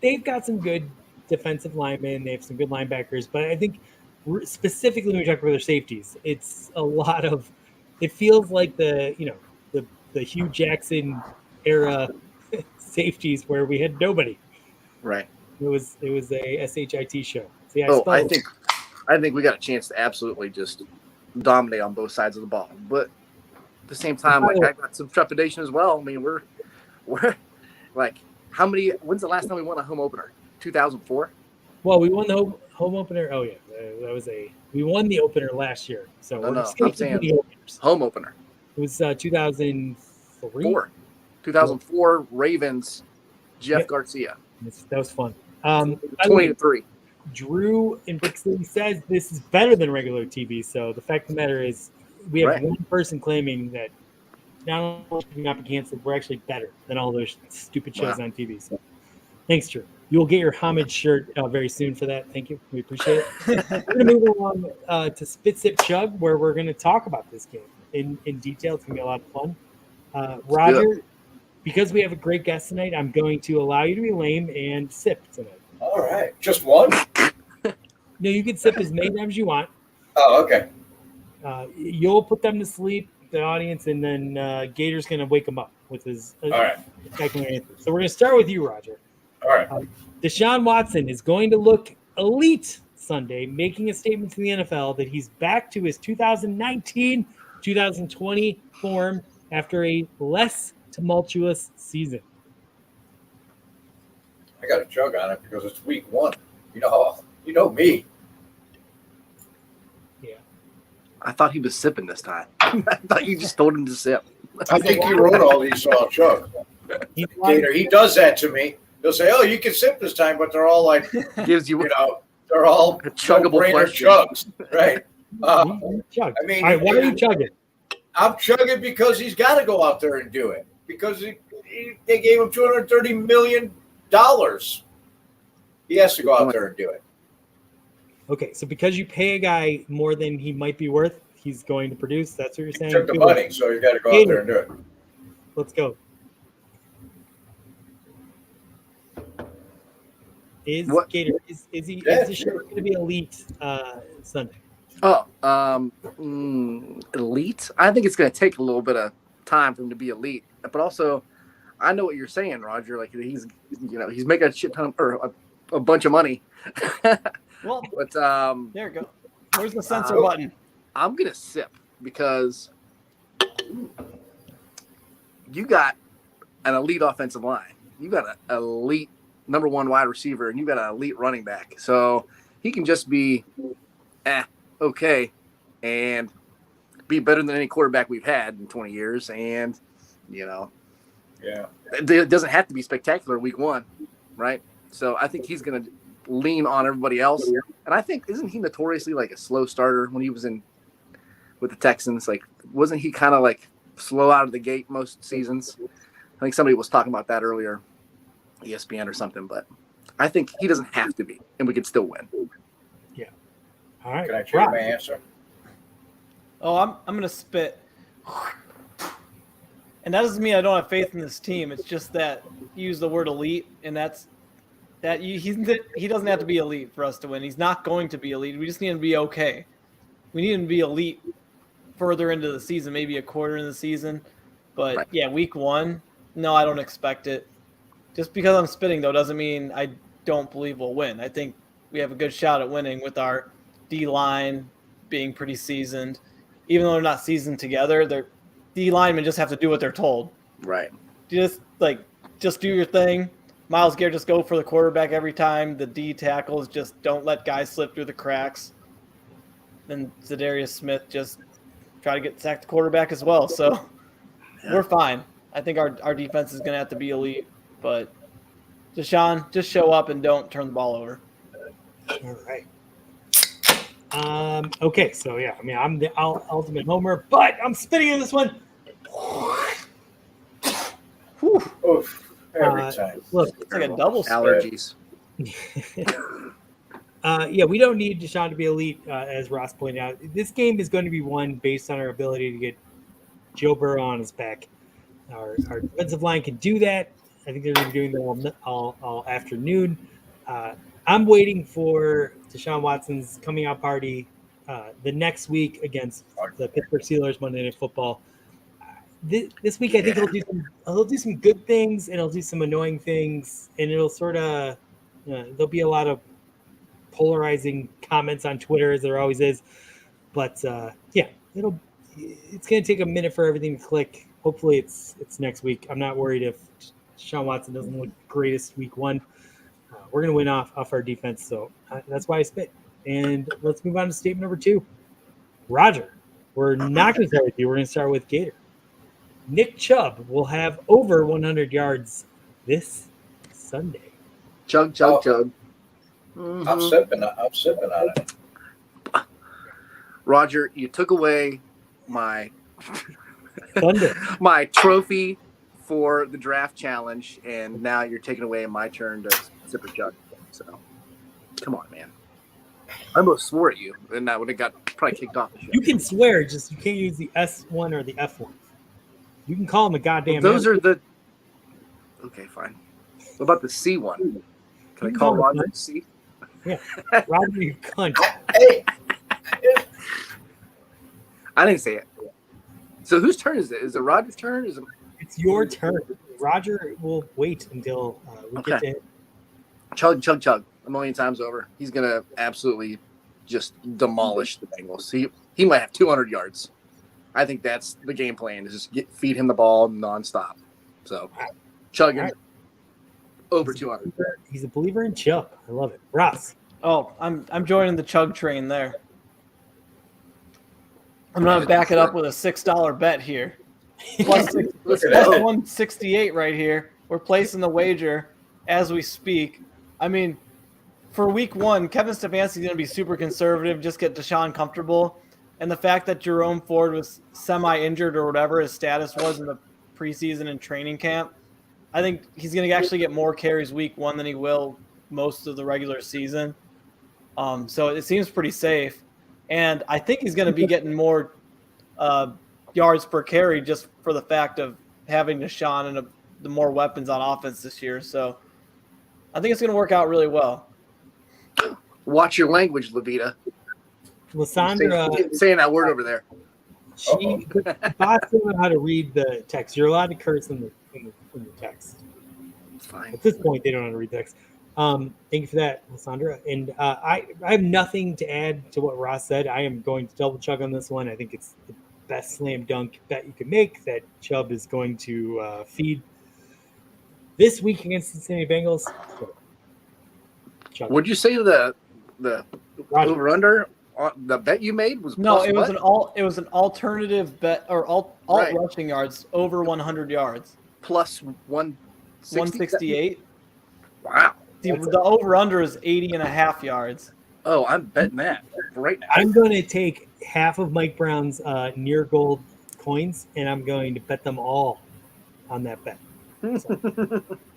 A: They've got some good defensive linemen. They have some good linebackers. But I think specifically when we talk about their safeties, it's a lot of – it feels like the Hugh Jackson era safeties where we had nobody.
F: Right.
A: It was a SHIT show. See,
F: I think we got a chance to absolutely just dominate on both sides of the ball. But at the same time, like, I got some trepidation as well. I mean, we're like, when's the last time we won a home opener? 2004?
A: Well, we won the home opener. Oh yeah, we won the opener last year. So
F: I'm saying home opener.
A: It was 2003.
F: 2004 Ravens. Jeff Garcia.
A: That was fun.
F: 20-3.
A: Drew in Brick City says this is better than regular TV. So the fact of the matter is, we have one person claiming that not only should we not be canceled, we're actually better than all those stupid shows on TV. So thanks, Drew. You will get your homage shirt very soon for that. Thank you. We appreciate it. We're going to move along to Spit Sip Chug, where we're going to talk about this game in detail. It's going to be a lot of fun. Roger, because we have a great guest tonight, I'm going to allow you to be lame and sip tonight.
C: All right. Just one?
A: No, you can sip as many times as you want.
C: Oh, okay.
A: You'll put them to sleep, the audience, and then Gator's going to wake them up with his spectacular answer. So we're going to start with you, Roger.
C: All right.
A: Deshaun Watson is going to look elite Sunday, making a statement to the NFL that he's back to his 2019-2020 form after a less tumultuous season.
C: I got a chug on it because it's week 1. You know me.
A: Yeah.
F: I thought he was sipping this time. I thought you just told him to sip.
C: I think he wrote all these, so I'll chug. Gator, he does that to me. He'll say, "Oh, you can sip this time," but they're all like,
F: gives you,
C: they're all
F: chuggable
C: chugs, right?
A: Chug.
C: I mean,
A: all right, why are you chugging?
C: I'm chugging because he's got to go out there and do it because they gave him $230 million. He has to go out there and do it.
A: Okay, so because you pay a guy more than he might be worth, he's going to produce. That's what you're saying.
C: He took the money, so you got to go out there and do it.
A: Let's go. Gator, is the show going to be elite Sunday?
F: Elite? I think it's going to take a little bit of time for him to be elite. But also, I know what you're saying, Roger. Like, he's making a shit ton of, a bunch of money.
B: Well,
F: but
B: there you go. Where's the censor button?
F: I'm going to sip because you got an elite offensive line. You got an elite number 1 wide receiver, and you got an elite running back. So he can just be okay and be better than any quarterback we've had in 20 years. And, it doesn't have to be spectacular week 1, right? So I think he's going to lean on everybody else. And I think, isn't he notoriously like a slow starter when he was with the Texans? Like, wasn't he kind of like slow out of the gate most seasons? I think somebody was talking about that earlier, ESPN or something, but I think he doesn't have to be, and we can still win.
A: Yeah. All right.
C: Can I change my answer?
B: Oh, I'm going to spit. And that doesn't mean I don't have faith in this team. It's just that you use the word elite, and he doesn't have to be elite for us to win. He's not going to be elite. We just need him to be okay. We need him to be elite further into the season, maybe a quarter in the season. But, week 1, no, I don't expect it. Just because I'm spitting, though, doesn't mean I don't believe we'll win. I think we have a good shot at winning with our D-line being pretty seasoned even though they're not seasoned together, the linemen just have to do what they're told.
F: Right.
B: Just do your thing. Myles Garrett, just go for the quarterback every time. The D tackles, just don't let guys slip through the cracks. Then Zadarius Smith just try to get sacked the quarterback as well. So we're fine. I think our defense is going to have to be elite, but Deshaun, just show up and don't turn the ball over.
A: All right. Okay, so yeah, I mean, I'm the ultimate homer, but I'm spitting in this one.
B: Whew.
C: Oof, every time.
A: Look,
B: It's like a double spread.
F: Allergies.
A: yeah, we don't need Deshaun to be elite, as Ross pointed out. This game is going to be won based on our ability to get Joe Burrow on his back. Our defensive line can do that. I think they're going to be doing that all afternoon. I'm waiting for Deshaun Watson's coming out party the next week against the Pittsburgh Steelers Monday Night Football. This week, I think he'll do some good things and he'll do some annoying things, and it'll sort of there'll be a lot of polarizing comments on Twitter, as there always is. But yeah, it's going to take a minute for everything to click. Hopefully, it's next week. I'm not worried if Deshaun Watson doesn't look greatest week one. We're going to win off our defense, so that's why I spit. And let's move on to statement number 2. Roger, we're not going to start with you. We're going to start with Gator. Nick Chubb will have over 100 yards this Sunday.
F: Chug.
C: I'm sipping on it.
F: Roger, you took away my
A: Thunder.
F: my trophy for the draft challenge, and now you're taking away my turn to sip or chug. So, come on, man. I almost swore at you, and I would have got probably kicked off the show.
A: You can swear, just you can't use the S1 or the F1. You can call him a goddamn.
F: Those are the. Okay, fine. What about the C one? Can I call Roger C?
A: Yeah, Roger, you cunt.
C: Hey,
F: I didn't say it. So whose turn is it? Is it Roger's turn? Is it?
A: It's your turn. Roger will wait until we get to him.
F: Chug a million times over. He's gonna absolutely just demolish the Bengals. He might have 200 yards. I think that's the game plan, is just feed him the ball nonstop. So chugging over 200.
A: He's a believer in Chubb. I love it. Ross.
B: Oh, I'm joining the chug train there. I'm gonna back it up with a $6 bet here. Plus 168 right here. We're placing the wager as we speak. I mean, for week 1, Kevin Stefanski's going to be super conservative, just get Deshaun comfortable. And the fact that Jerome Ford was semi-injured or whatever his status was in the preseason and training camp, I think he's going to actually get more carries week 1 than he will most of the regular season. So it seems pretty safe. And I think he's going to be getting more yards per carry just for the fact of having Deshaun and the more weapons on offense this year. So I think it's going to work out really well.
F: Watch your language, Levita.
A: Lysandra
F: saying that word over there.
A: Bots don't know how to read the text. You're allowed to curse in the text.
F: It's fine.
A: At this point, they don't know how to read text. Thank you for that, Lysandra. And I have nothing to add to what Ross said. I am going to double chug on this one. I think it's the best slam dunk bet you can make that Chubb is going to feed this week against the Cincinnati Bengals. So,
F: would you say the over under the bet you made was
B: no? It
F: what?
B: was an alternative bet or alt rushing yards over 100 yards
F: plus
B: 168.
F: Wow.
B: The over under is 80.5 yards.
F: Oh, I'm betting that right now.
A: I'm going to take half of Mike Brown's near gold coins, and I'm going to bet them all on that bet.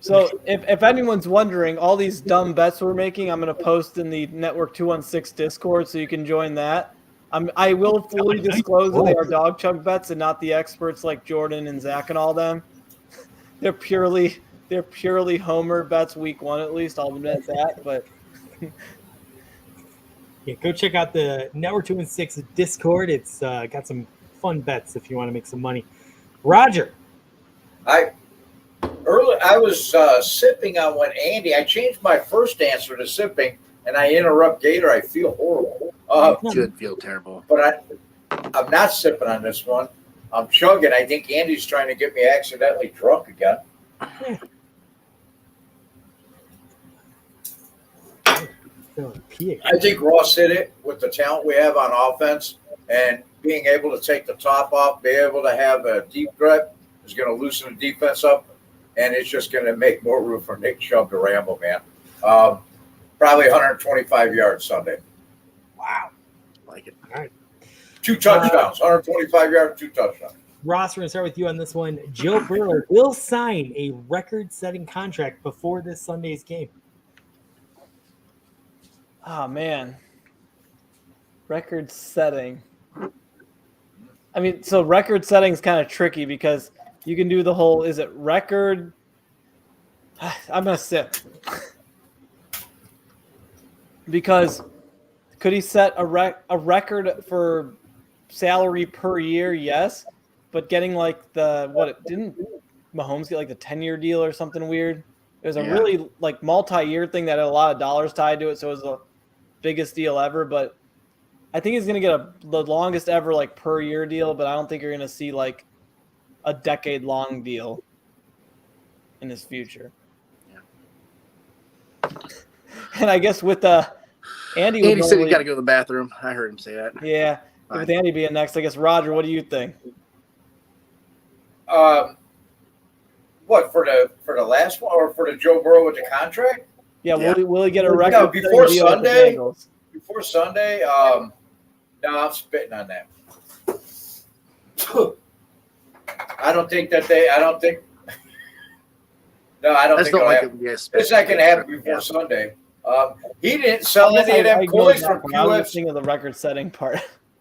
B: So if anyone's wondering, all these dumb bets we're making, I'm going to post in the Network 216 Discord, so you can join that. I will fully disclose that they are dog chug bets and not the experts like Jordan and Zach and all them. They're purely homer bets week 1 at least. I'll admit that, but
A: yeah, go check out the Network 216 Discord. It's got some fun bets if you want to make some money. Roger.
C: I was sipping on what Andy. I changed my first answer to sipping, and I interrupt Gator. I feel horrible.
F: Should feel terrible.
C: But I'm not sipping on this one. I'm chugging. I think Andy's trying to get me accidentally drunk again. I think Ross hit it with the talent we have on offense and being able to take the top off, be able to have a deep grip is going to loosen the defense up, and it's just going to make more room for Nick Chubb to ramble, man. Probably 125 yards Sunday.
A: Wow.
F: Like it.
A: All right.
C: 2 touchdowns, 125 yards, 2 touchdowns.
A: Ross, we're going to start with you on this one. Joe Burrow will sign a record-setting contract before this Sunday's game.
B: Oh, man. Record setting. I mean, so record setting is kind of tricky because you can do the whole, is it record? I'm going to sip. Because could he set a record for salary per year? Yes. But getting like didn't Mahomes get like the 10-year deal or something weird? It was a really like multi-year thing that had a lot of dollars tied to it. So it was the biggest deal ever. But I think he's going to get the longest ever like per year deal. But I don't think you're going to see like a decade-long deal in his future. Yeah. And I guess with Andy
F: said he got to go to the bathroom. I heard him say that.
B: Yeah. Fine. With Andy being next, I guess, Roger, what do you think?
C: What for the last one or for the Joe Burrow with the contract?
B: Yeah, will he get a record
C: before Sunday? Before Sunday, no, I'm spitting on that. I don't think. No, I don't think it'll happen. It's not going to happen before Sunday. He didn't sell any of them coins from QFC.
B: I was thinking of the record-setting part.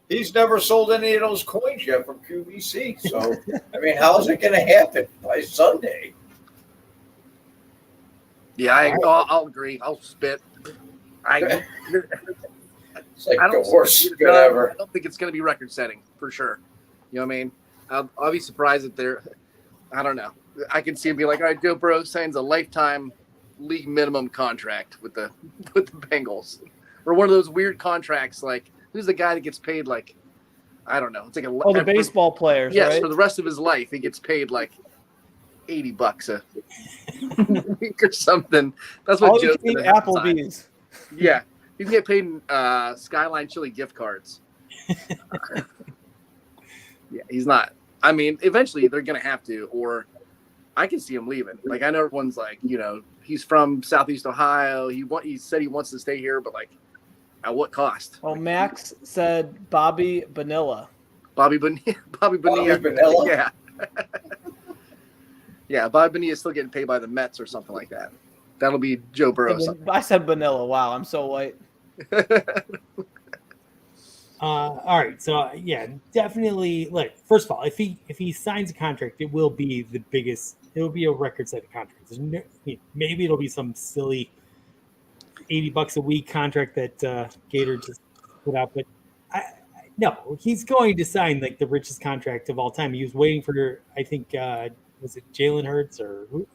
C: He's never sold any of those coins yet from QVC. So, I mean, how is it going to happen by Sunday?
F: Yeah, I'll agree. I'll spit.
C: It's like the worst good ever.
F: I don't think it's going to be record-setting for sure. You know what I mean? I'll be surprised if they're. I don't know. I can see him be like, all right, Joe Burrow signs a lifetime league minimum contract with the Bengals, or one of those weird contracts like. Who's the guy that gets paid like, I don't know. It's like
B: the baseball players.
F: Yes,
B: right?
F: For the rest of his life, he gets paid like $80 a week or something. That's what Joe's gonna
B: Applebee's.
F: Yeah, he's get paid Skyline Chili gift cards. Yeah, he's not. I mean, eventually they're gonna have to, or I can see him leaving. Like I know everyone's like, he's from Southeast Ohio. He said he wants to stay here, but like. At what cost?
B: Well, Max said Bobby Bonilla.
F: Bobby Bonilla. Yeah. Yeah, Bobby Bonilla is still getting paid by the Mets or something like that. That'll be Joe Burrow.
B: I said Bonilla. Wow, I'm so white.
A: All right, so yeah, definitely. Like, first of all, if he signs a contract, it will be the biggest. It will be a record-setting contract. Maybe it'll be some silly $80 a week contract that Gator just put out, but no, he's going to sign like the richest contract of all time. He was waiting for, I think, was it Jalen Hurts or who?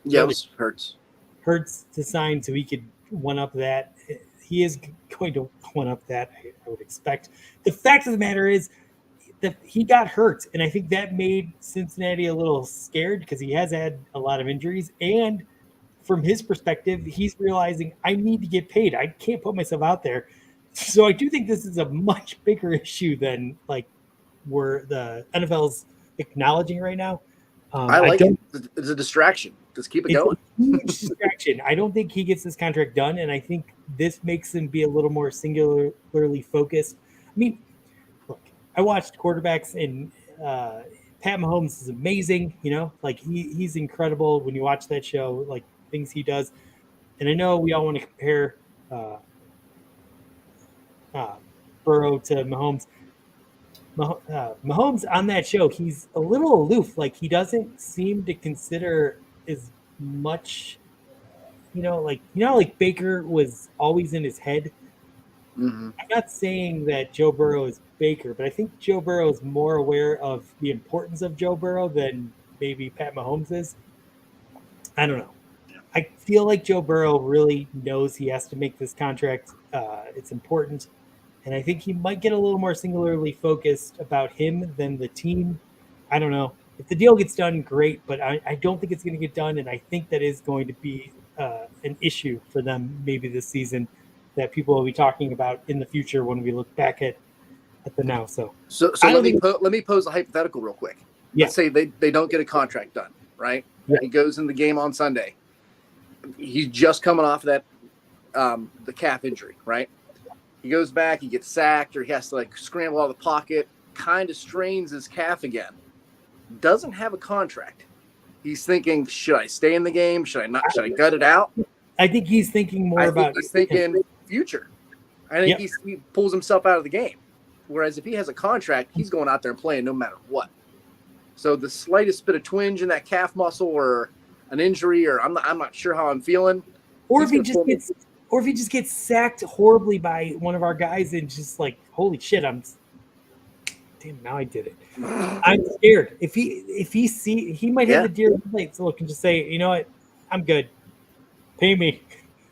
F: Yeah, it was Hurts.
A: Hurts to sign so he could one up that. He is going to one up that. I would expect. The fact of the matter is that he got hurt, and I think that made Cincinnati a little scared because he has had a lot of injuries and. From his perspective, he's realizing I need to get paid. I can't put myself out there. So I do think this is a much bigger issue than like where the NFL's acknowledging right now.
F: I like it. It's a distraction. Just keep it going.
A: A huge distraction. I don't think he gets this contract done, and I think this makes him be a little more singularly focused. I mean, look, I watched quarterbacks, and Pat Mahomes is amazing. Like he's incredible when you watch that show. Like. Things he does, and I know we all want to compare Burrow to Mahomes. Mahomes on that show, he's a little aloof. Like he doesn't seem to consider as much, like Baker was always in his head.
F: Mm-hmm.
A: I'm not saying that Joe Burrow is Baker, but I think Joe Burrow is more aware of the importance of Joe Burrow than maybe Pat Mahomes is. I don't know. I feel like Joe Burrow really knows he has to make this contract. It's important. And I think he might get a little more singularly focused about him than the team. I don't know. If the deal gets done, great, but I don't think it's going to get done, and I think that is going to be an issue for them maybe this season that people will be talking about in the future when we look back at the now. So
F: let me pose a hypothetical real quick.
A: Yeah.
F: Let's say they don't get a contract done, right?
A: Yeah.
F: He goes in the game on Sunday. He's just coming off that the calf injury, right? He goes back, he gets sacked, or he has to like scramble out of the pocket, kind of strains his calf again. Doesn't have a contract. He's thinking, should I stay in the game? Should I not? Should I gut it out?
A: I think he's thinking more about.
F: He's thinking future. I think he pulls himself out of the game. Whereas if he has a contract, he's going out there and playing no matter what. So the slightest bit of twinge in that calf muscle or an injury, or I'm not sure how I'm feeling.
A: Or if he just gets sacked horribly by one of our guys and just like, holy shit, damn, now I did it. I'm scared. If he might have the deer in the plate, so look and just say, you know what, I'm good. Pay me.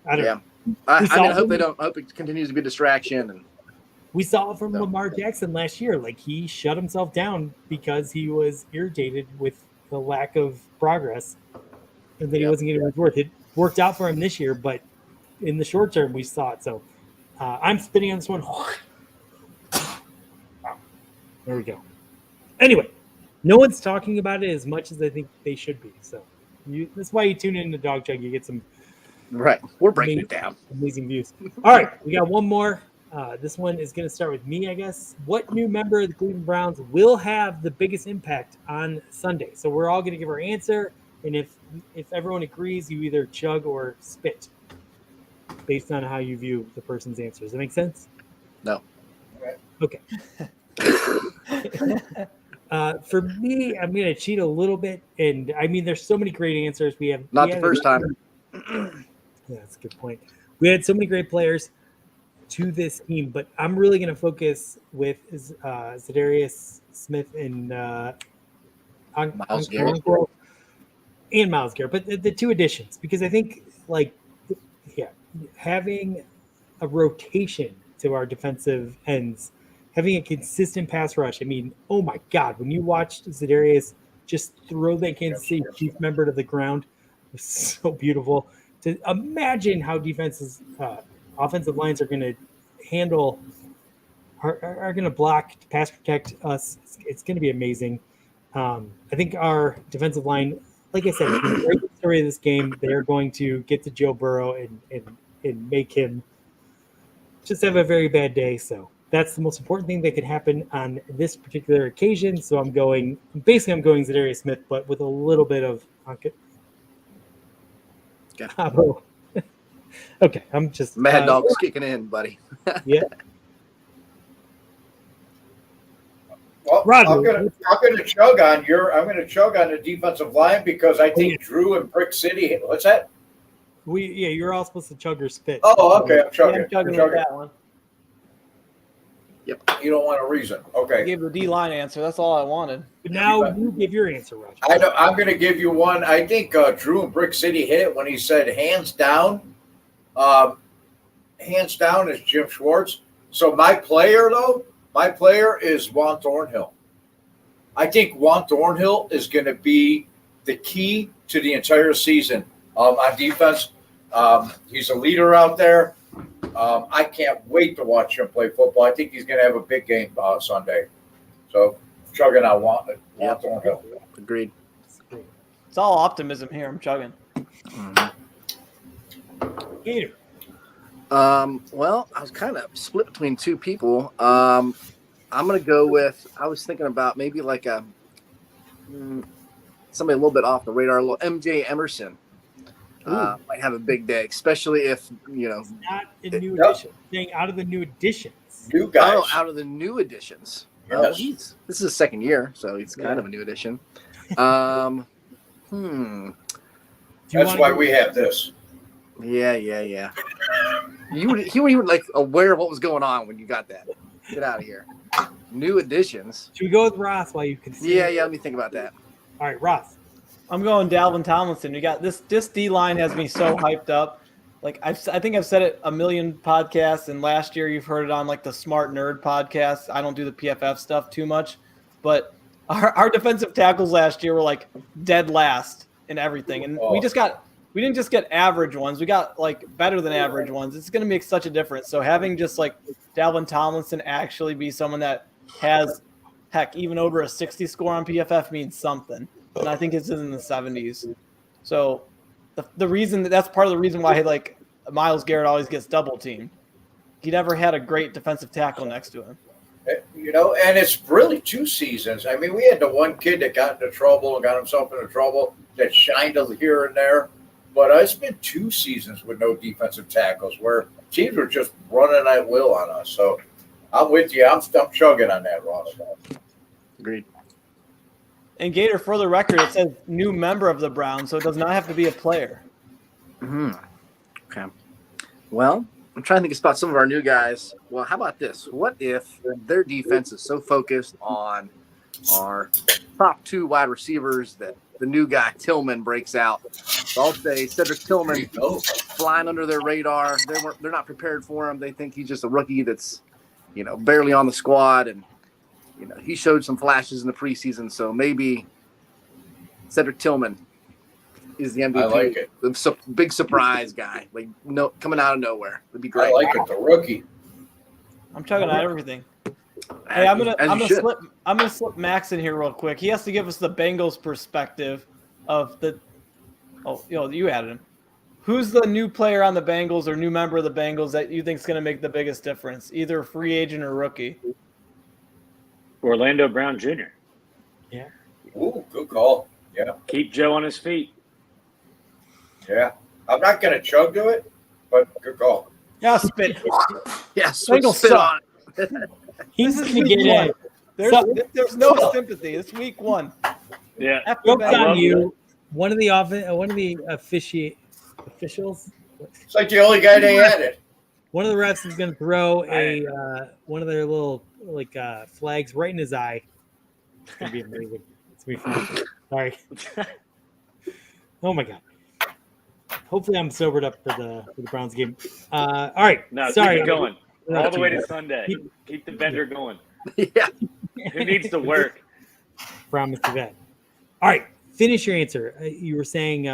A: I don't know.
F: I hope it continues to be a distraction. And
A: we saw it from Lamar Jackson last year. Like, he shut himself down because he was irritated with the lack of progress and that he wasn't getting his worth. It worked out for him this year, but in the short term, we saw it. So I'm spitting on this one. There we go. Anyway, no one's talking about it as much as I think they should be. So that's why you tune in to Dog Jug. You get some
F: we're breaking it down.
A: Amazing views. All right, we got one more. This one is going to start with me, I guess. What new member of the Cleveland Browns will have the biggest impact on Sunday? So we're all going to give our answer, and if everyone agrees, you either chug or spit based on how you view the person's answer. Does that make sense?
F: No.
A: Okay. For me, I'm going to cheat a little bit, and I mean, there's so many great answers.
F: Not the first time.
A: Yeah, that's a good point. We had so many great players to this team, but I'm really going to focus with Zadarius Smith and
F: Myles Garrett.
A: And Myles Garrett, but the two additions, because I think having a rotation to our defensive ends, having a consistent pass rush. I mean, oh my God, when you watched Zadarius just throw that Kansas City Chief member to the ground, it was so beautiful. To imagine how offensive lines are going to handle, are going to block, pass protect us. It's going to be amazing. I think our defensive line, like I said, it's been a great story of this game. They are going to get to Joe Burrow and make him just have a very bad day. So that's the most important thing that could happen on this particular occasion. So I'm going Zadarius Smith, but with a little bit of Cabo. Okay, I'm just
F: Mad Dog's kicking in, buddy.
A: Yeah.
C: Well, I'm gonna chug on the defensive line because I think Drew and Brick City. What's that?
A: You're all supposed to chug or spit.
C: Oh, okay. I'm chugging.
B: I'm chugging with that one.
C: Yep. You don't want a reason. Okay.
B: I gave the D-line answer. That's all I wanted.
A: But now you give your answer, Roger.
C: I'm going to give you one. I think Drew and Brick City hit it when he said hands down. Hands down is Jim Schwartz. So my player is Juan Thornhill. I I Juan Thornhill is going to be the key to the entire season on defense. He's a leader out there. I can't wait to watch him play football. I think he's going to have a big game Sunday. So, chugging on Juan Thornhill.
F: Agreed.
B: It's all optimism here. I'm chugging.
A: Gator.
F: Well, I was kind of split between two people. I'm going to go with, I was thinking about maybe like somebody a little bit off the radar, a little MJ Emerson. Might have a big day, especially if,
A: It's not a new addition. Saying out of the new additions.
C: New guys.
F: Oh, out of the new additions.
C: Yes.
F: This is his second year, so he's kind of a new addition.
C: That's why we have this.
F: Yeah. You weren't even like aware of what was going on when you got that. Get out of here. New additions.
A: Should we go with Ross while you consider?
F: Yeah. Let me think about that.
A: All right, Ross.
B: I'm going Dalvin Tomlinson. We got this D line has me so hyped up. like I think I've said it a million podcasts, and last year you've heard it on like the Smart Nerd podcast. I don't do the PFF stuff too much, but our defensive tackles last year were like dead last in everything, and we didn't just get average ones. We got like better than average ones. It's going to make such a difference. So having just like Dalvin Tomlinson actually be someone that has, heck, even over a 60 score on PFF means something. And I think it's in the 70s. So the reason that's part of the reason why like Myles Garrett always gets double teamed. He never had a great defensive tackle next to him.
C: And it's really 2 seasons. I mean, we had the one kid that got into trouble and got himself into trouble that shined here and there. But it's been 2 seasons with no defensive tackles where teams were just running at will on us. So I'm with you. I'm chugging on that, Ross.
F: Agreed.
B: And Gator, for the record, it says new member of the Browns, so it does not have to be a player.
F: Mm-hmm. Okay. Well, I'm trying to think about some of our new guys. Well, how about this? What if their defense is so focused on our top 2 wide receivers that the new guy Tillman breaks out? So I'll say Cedric Tillman flying under their radar. They're not prepared for him. They think he's just a rookie that's, barely on the squad, and he showed some flashes in the preseason. So maybe Cedric Tillman is the MVP.
C: I like it.
F: The big surprise guy, coming out of nowhere. It'd be great.
C: I like it. The rookie.
B: I'm chugging on everything. Hey, I'm gonna slip Max in here real quick. He has to give us the Bengals perspective of the. Oh, you added him. Who's the new player on the Bengals or new member of the Bengals that you think is going to make the biggest difference, either free agent or rookie?
E: Orlando Brown Jr.
A: Yeah.
C: Ooh, good call. Yeah.
E: Keep Joe on his feet.
C: Yeah. I'm not going to chug to it, but good call.
B: Yeah, spit.
F: Yes,
B: Bengals
F: spit on it.
A: He's
B: This is
A: going to
B: week
A: get
B: one. There's no sympathy. It's week 1.
E: Yeah.
A: Joke's
E: I
A: on
E: love
A: you. One of the officials.
C: It's like the only guy they added.
A: One of the refs is going to throw one of their little flags right in his eye. It's going to be amazing. It's going to be fun. Sorry. Oh my god. Hopefully I'm sobered up for the Browns game. All right.
E: No,
A: sorry.
E: keep it going. All the way to Sunday. Keep the vendor going.
F: Yeah.
E: Who needs to work?
A: Promise you that. All right. Finish your answer. You were saying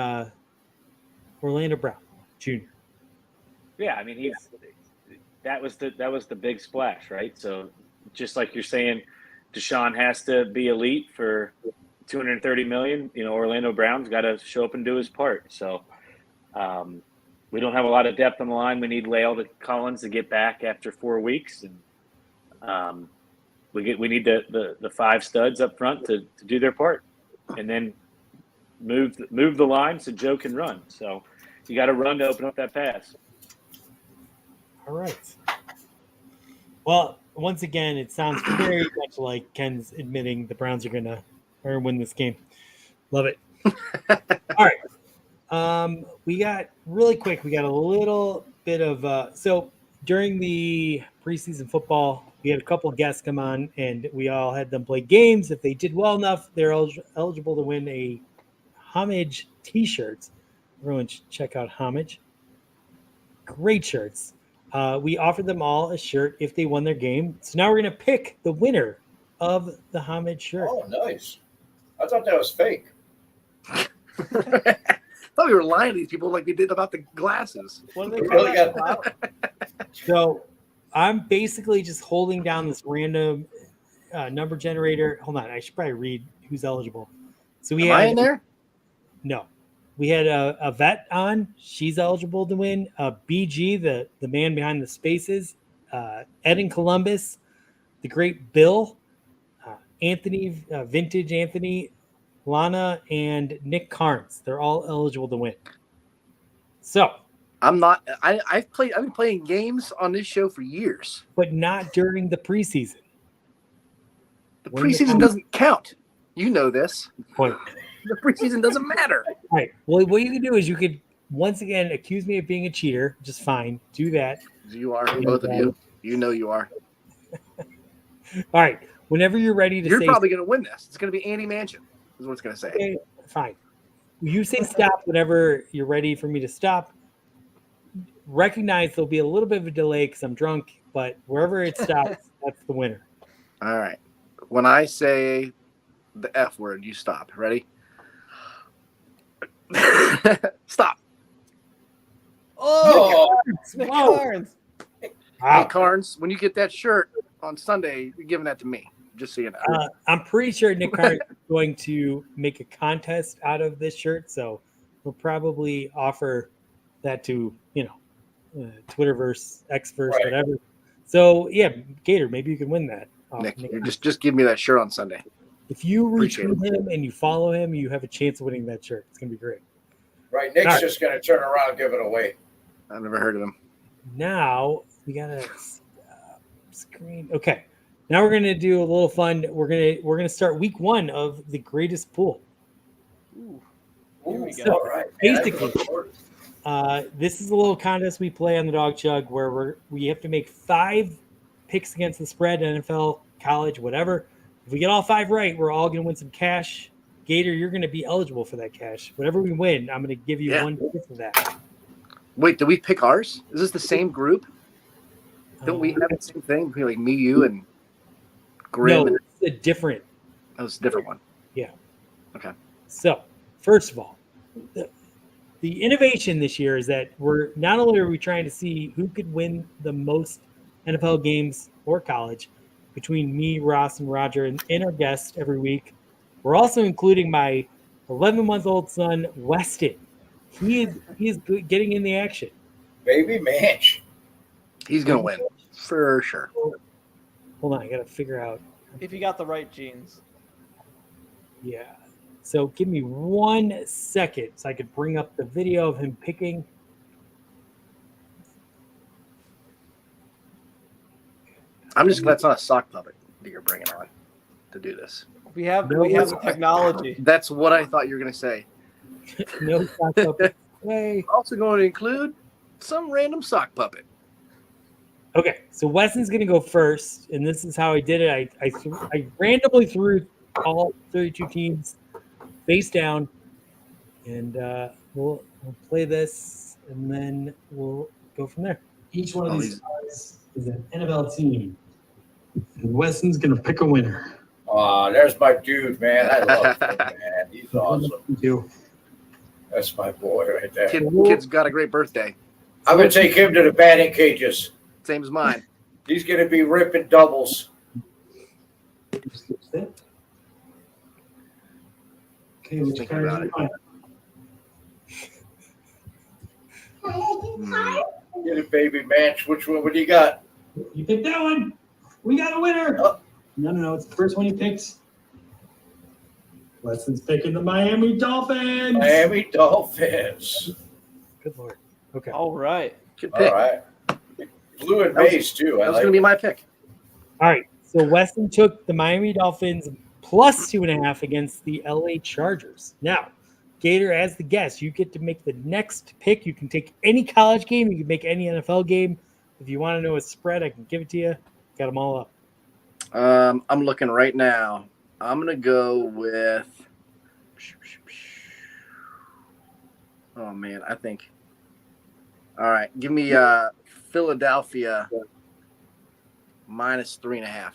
A: Orlando Brown Jr.
E: Yeah, I mean that was the big splash, right? So just like you're saying, Deshaun has to be elite for $230 million. Orlando Brown's got to show up and do his part. So we don't have a lot of depth on the line. We need Lael Collins to get back after 4 weeks, and we need the 5 studs up front to do their part, and then move the line so Joe can run. So you got to run to open up that pass.
A: All right. Well, once again, it sounds very much like Ken's admitting the Browns are going to win this game. Love it. All right. We got really quick. We got a little bit of so during the preseason football, we had a couple of guests come on, and we all had them play games. If they did well enough, they're eligible to win a Homage T-shirts. Everyone should check out Homage. Great shirts. We offered them all a shirt if they won their game. So now we're going to pick the winner of the Homage shirt.
C: Oh, nice. I thought that was fake.
F: I thought we were lying to these people like we did about the glasses.
B: What do they
C: Really
B: call
C: got-
B: that?
A: So I'm basically just holding down this random number generator. Hold on. I should probably read who's eligible. So we
F: Am I
A: had
F: in there?
A: No. We had a vet on. She's eligible to win. BG, the man behind the spaces. Ed in Columbus. The great Bill. Anthony, Vintage Anthony. Lana, and Nick Carnes. They're all eligible to win. So.
F: I'm not. I've been playing games on this show for years.
A: But not during the preseason.
F: The preseason doesn't count. You know this.
A: Point.
F: The preseason doesn't matter.
A: All right. Well, what you can do is you could once again accuse me of being a cheater. Just fine. Do that.
F: You are, both of you. You know you are.
A: All right. Whenever you're ready to
F: You're
A: say,
F: probably going to win this. It's going to be Andy Mansion, is what it's going to say.
A: okay, fine. You say stop whenever you're ready for me to stop. recognize there'll be a little bit of a delay because I'm drunk, but wherever it stops, that's the winner.
F: All right. When I say the F word, you stop. Ready? Stop.
C: Oh,
B: Nick
A: Whoa.
B: Carnes.
F: Hey,
A: Wow.
F: Carnes, when you get that shirt on Sunday, you're giving that to me. Just so you know.
A: I'm pretty sure Nick Carnes is going to make a contest out of this shirt, so we'll probably offer that to Twitterverse, Xverse,
C: Right.
A: whatever. So yeah, Gator, maybe you can win that.
F: Nick, you just give me that shirt on Sunday.
A: If you
F: Appreciate
A: retweet him and you follow him, you have a chance of winning that shirt. It's gonna be great.
C: right. Nick's
A: All right.
C: just going to turn around and give it away.
F: I've never heard of him.
A: Now we gotta screen. Okay, now we're gonna do a little fun. We're gonna start week 1 of the greatest pool.
B: Ooh.
C: Ooh,
B: Here we go.
A: So,
C: all right. Man, I
A: basically,
C: look forward.
A: this is a little contest we play on the Dog Chug where we have to make 5 picks against the spread, NFL, college, whatever. If we get all 5 right, we're all going to win some cash. Gator, you're going to be eligible for that cash. Whatever we win, I'm going to give you 1/5 of that.
F: Wait, did we pick ours? Is this the same group? Don't we have the same thing between like me, you, and Grim?
A: No, it's a different.
F: That was a different one.
A: Yeah.
F: Okay.
A: So, first of all, the innovation this year is that we're not only are we trying to see who could win the most NFL games or college between me, Ross, and Roger, and our guest every week. We're also including my 11-month-old son, Weston. He is getting in the action.
C: Baby Manch.
F: He's gonna win for sure.
A: Hold on, I got to figure out.
B: If you got the right genes.
A: Yeah. So give me 1 second so I could bring up the video of him picking.
F: I'm just glad it's not a sock puppet that you're bringing on to do this.
B: We have
A: No,
B: the technology.
F: That's what I thought you were gonna say.
A: No sock puppet. Hey.
F: Also going to include some random sock puppet.
A: Okay, so Weston's going to go first, and this is how I did it. I randomly threw all 32 teams face down, and we'll play this, and then we'll go from there.
G: Each one of these cards is an NFL team, and Weston's going to pick a winner.
C: There's my dude, man. I love him, man. He's awesome.
G: You.
C: That's my boy right there.
F: Kid's got a great birthday.
C: I'm going to take him to the batting cages.
F: Same as mine.
C: He's going to be ripping doubles.
G: Okay, which
F: Think
G: card
F: about
G: do
F: it.
G: you want?
C: Get it, Baby Manch. Which one? What do you got?
G: You picked that one. We got a winner.
C: Oh.
G: No. It's the first one he picks. Weston's picking the Miami Dolphins.
C: Miami Dolphins.
A: Good Lord. Okay.
B: All right.
F: Good
C: All
F: pick.
C: right. Blue and
F: That was-
C: base, too. I
F: That was
C: like
F: gonna be my pick.
A: All right. So Weston took the Miami Dolphins plus 2.5 against the LA Chargers. Now, Gator, as the guest, you get to make the next pick. You can take any college game. You can make any NFL game. If you want to know a spread, I can give it to you. Got them all up.
F: I'm looking right now. I'm gonna go with. Oh man, I think. All right, give me Philadelphia minus 3.5.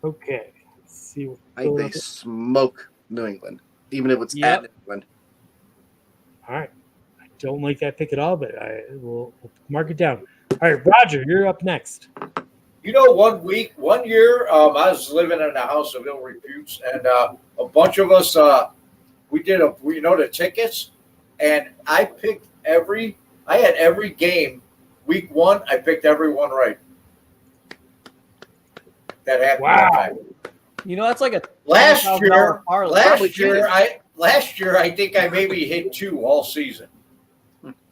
A: Okay. Let's see.
F: I think they smoke New England, even if it's
B: Yep.
F: at New England.
A: All right. I don't like that pick at all, but we'll mark it down. All right, Roger, you're up next.
C: You know, 1 year, I was living in a house of ill reputes, and a bunch of us, we did the tickets, and I had every game. Week 1, I picked every one right. That happened.
A: Wow.
C: one time.
B: You know, that's like a
C: Last
B: $10,000
C: year,
B: parlay.
C: last year, I think I maybe hit 2 all season.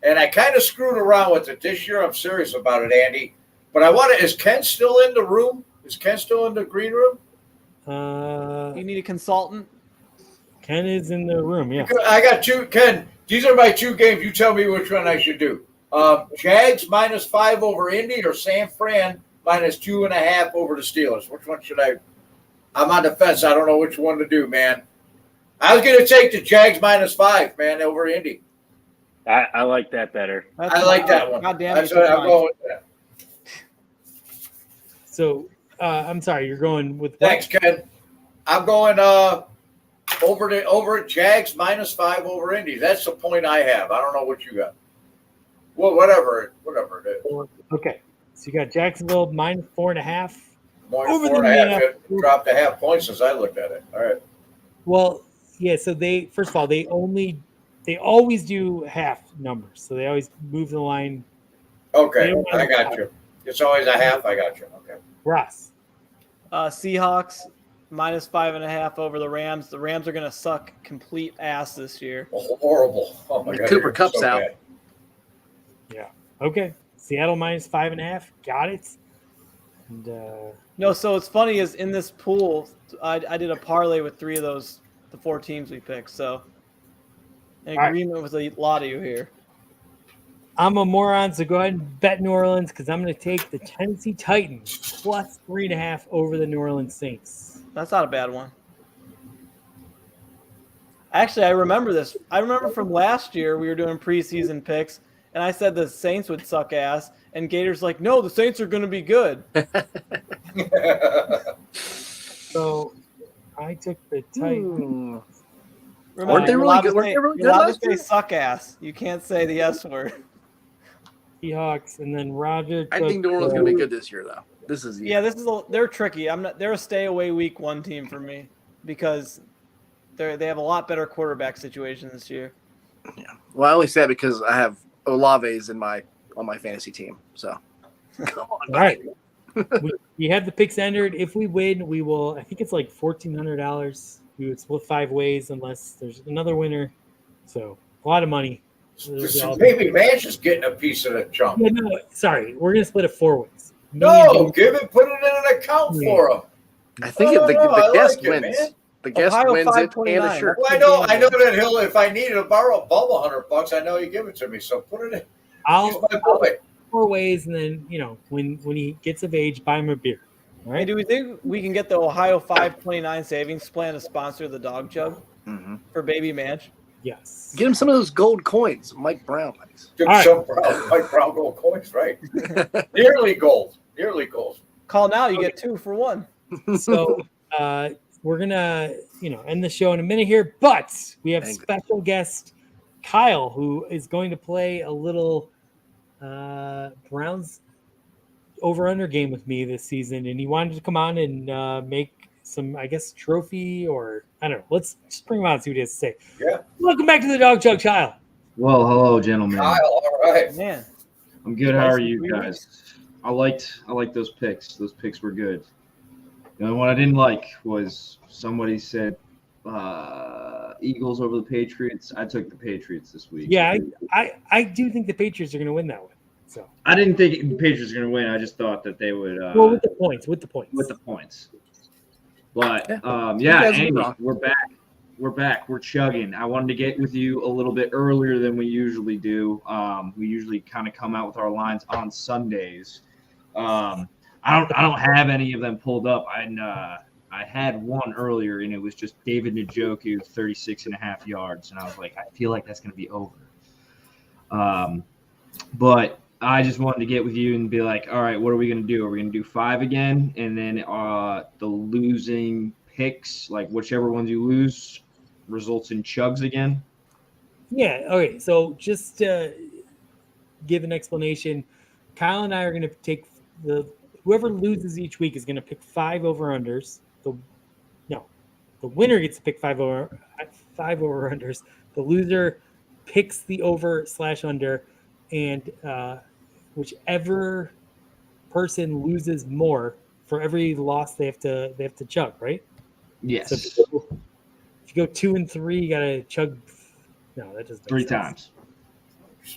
C: And I kind of screwed around with it. This year, I'm serious about it, Andy. But is Ken still in the room? Is Ken still in the green room?
B: You need a consultant.
A: Ken is in the room, yeah.
C: I got 2. Ken, these are my 2 games. You tell me which one I should do. Jags minus 5 over Indy or San Fran minus 2.5 over the Steelers. Which one should I? I'm on the fence. I don't know which one to do, man. I was going to take the Jags minus 5, man, over Indy.
E: I like that better.
C: I like that one.
B: God damn
C: That's
B: it.
C: what I'm going with that.
A: So I'm sorry, you're going with what?
C: Thanks, Ken. I'm going over at Jags -5 over Indy. That's the point I have. I don't know what you got. Well, whatever it is.
A: Okay. So you got Jacksonville -4.5.
C: More
A: Over
C: than
A: the
C: 4.5.
A: Indiana-
C: It dropped a half point since I looked at it. All right.
A: Well, yeah, so they first of all they always do half numbers. So they always move the line.
C: Okay,
A: They don't
C: I
A: have-
C: got you. It's always a half. I got you. Okay.
A: Ross.
B: Seahawks -5.5 over the Rams. The Rams are going to suck complete ass this year.
C: Horrible. Oh my God.
F: Cooper
C: you're
F: Kupp's
C: so
F: out.
C: bad.
A: Yeah. Okay. Seattle -5.5. Got it. And
B: No, so it's funny is in this pool, I did a parlay with three of those, the four teams we picked. So in
A: All right.
B: agreement with a lot of you here.
A: I'm a moron, so go ahead and bet New Orleans because I'm going to take the Tennessee Titans +3.5 over the New Orleans Saints.
B: That's not a bad one. Actually, I remember this. I remember from last year we were doing preseason picks, and I said the Saints would suck ass, and Gator's like, no, the Saints are going to be good.
A: So I took the Titans.
B: Remember,
F: Weren't they
B: you're
F: really
B: allowed
F: good?
B: to
F: Weren't
B: say-
F: they really
B: you're
F: good
B: allowed
F: last
B: to
F: year?
B: say suck ass. You can't say the S word.
A: Seahawks, and then Roger.
F: I
A: took
F: think New Orleans
A: the-
F: going to be good this year, though. This is
B: Yeah, they're tricky. They're a stay away week one team for me because they have a lot better quarterback situation this year.
F: Well, I only say that because I have Olave's on my fantasy team. So, come on,
A: All right. we have the picks entered. If we win, we will. I think it's like $1,400. We would split 5 ways unless there's another winner. So a lot of money.
C: Maybe Man's just getting a piece of the chunk.
A: Yeah, no, sorry, we're gonna split it 4 ways. Me
C: No,
A: and
C: give it, put it in an account for him.
F: I think
C: No,
F: the
C: I
F: guest
C: like it,
F: wins.
C: man.
F: The guest
B: Ohio
F: wins it and a
B: 529.
F: shirt.
C: Well, I know that he'll. If I needed to borrow a bubble $100, I know he'll give it to me. So put it in. He's
A: I'll
C: my boy.
A: 4 ways, and then when he gets of age, buy him a beer. All
B: Hey,
A: right.
B: do we think we can get the Ohio 529 savings plan to sponsor the dog jug
F: Mm-hmm.
B: for Baby Manch?
A: Yes.
F: Get him some of those gold coins Mike Brown likes.
C: Give
A: All right.
C: some brown, white brown gold coins, right? Nearly gold. Nearly gold.
B: Call now, you get 2 for 1.
A: So we're gonna end the show in a minute here, but we have
F: Thank you.
A: special guest Kyle who is going to play a little Browns over/under game with me this season, and he wanted to come on and make some, I guess, trophy or I don't know. Let's just bring him on and see what he has to say.
C: Yeah.
A: Welcome back to the Dog Jug, Kyle.
H: Well, hello, gentlemen.
C: Kyle, all right.
B: Man,
H: I'm good. How
B: Nice
H: are
B: to
H: you
B: meet you.
H: guys? I liked those picks. Those picks were good. The only one I didn't like was somebody said Eagles over the Patriots. I took the Patriots this week.
A: Yeah, I do think the Patriots are going to win that one. So
H: I didn't think the Patriots were going to win. I just thought that they would
A: well, with the points.
H: with the points. But
F: You
H: yeah,
F: guys are
H: anyway,
F: wrong.
H: we're back. We're back. We're chugging. I wanted to get with you a little bit earlier than we usually do. We usually kind of come out with our lines on Sundays. I don't have any of them pulled up. I had one earlier, and it was just David Njoku, 36.5 yards, and I was like, I feel like that's going to be over. But I just wanted to get with you and be like, all right, what are we going to do? Are we going to do 5 again? And then the losing picks, like whichever ones you lose, results in chugs again?
A: Yeah. Okay. So just to give an explanation, Kyle and I are going to take whoever loses each week is going to pick 5 over-unders. The winner gets to pick 5 over-unders. The loser picks the over/under, and whichever person loses more for every loss they have to chug, right?
H: Yes.
A: So if you go 2 and 3, you gotta chug. No, that doesn't make
H: 3
A: sense.
H: times.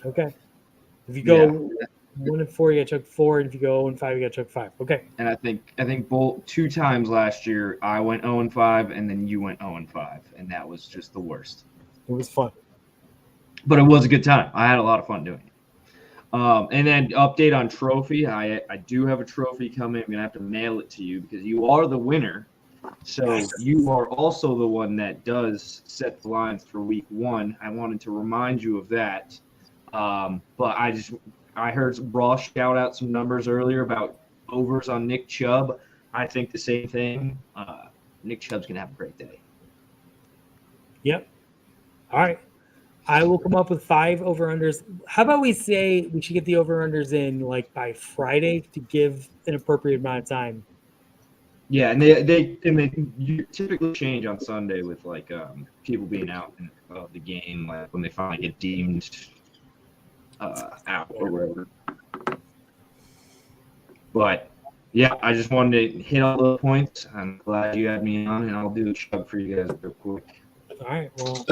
A: Okay. If you go 1 and 4, you gotta chug 4, and if you go 0 and 5, you gotta chug 5. Okay.
H: And I think both 2 times last year I went 0 and 5, and then you went 0 and 5, and that was just the worst.
A: It was fun.
H: But it was a good time. I had a lot of fun doing it. And then update on trophy. I do have a trophy coming. I'm gonna have to mail it to you because you are the winner. So you are also the one that does set the lines for week 1. I wanted to remind you of that. But I heard Ross shout out some numbers earlier about overs on Nick Chubb. I think the same thing. Nick Chubb's gonna have a great day.
A: Yep. All right. I will come up with 5 over-unders. How about we say we should get the over-unders in like by Friday to give an appropriate amount of time?
H: Yeah, and they typically change on Sunday with like people being out of the game, like when they finally get deemed out or whatever. But yeah, I just wanted to hit all those points. I'm glad you had me on, and I'll do a chug for you guys real quick.
A: All right. Well,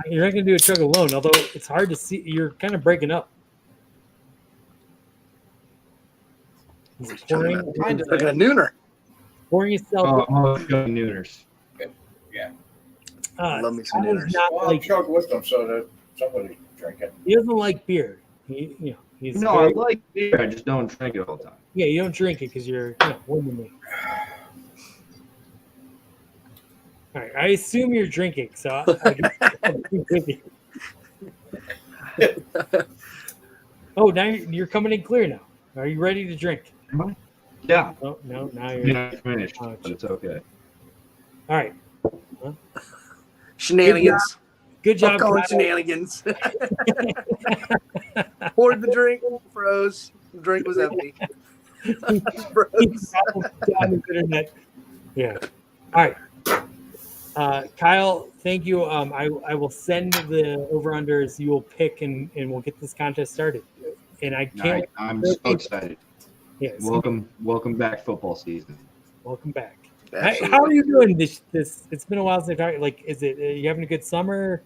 A: you're not going to do a chug alone, although it's hard to see. You're kind of breaking up. He's pouring,
B: Kind of.
F: Look at a nooner.
A: pouring yourself.
H: I'm chugging Nooners.
F: Love me some
A: Kyle's
F: nooners.
A: not
C: Well,
A: like,
C: chug with them so that somebody drink it.
A: he doesn't like beer. He's
H: No, I like beer. I just don't drink it all the time.
A: yeah, you don't drink it because you're womanly. All right, I assume you're drinking, so I'll be with you. Oh, now you're coming in clear now. Are you ready to drink?
H: Yeah.
A: Oh, no, now you're
H: Yeah, finished,
A: Ouch.
H: but it's okay.
A: all right.
F: Shenanigans.
A: Good
F: I'll
A: job.
F: call it
A: Kyle.
F: shenanigans. Poured the drink, froze. The drink was empty. Froze.
A: Down the internet. Yeah. All right. Kyle, thank you. I will send the over-unders. You will pick, and we'll get this contest started. And I can't.
H: I'm so excited.
A: Yes.
H: Welcome back, football season.
A: Welcome back.
F: Absolutely.
A: How are you doing this? It's been a while since I talked. Like, is it? Are you having a good summer?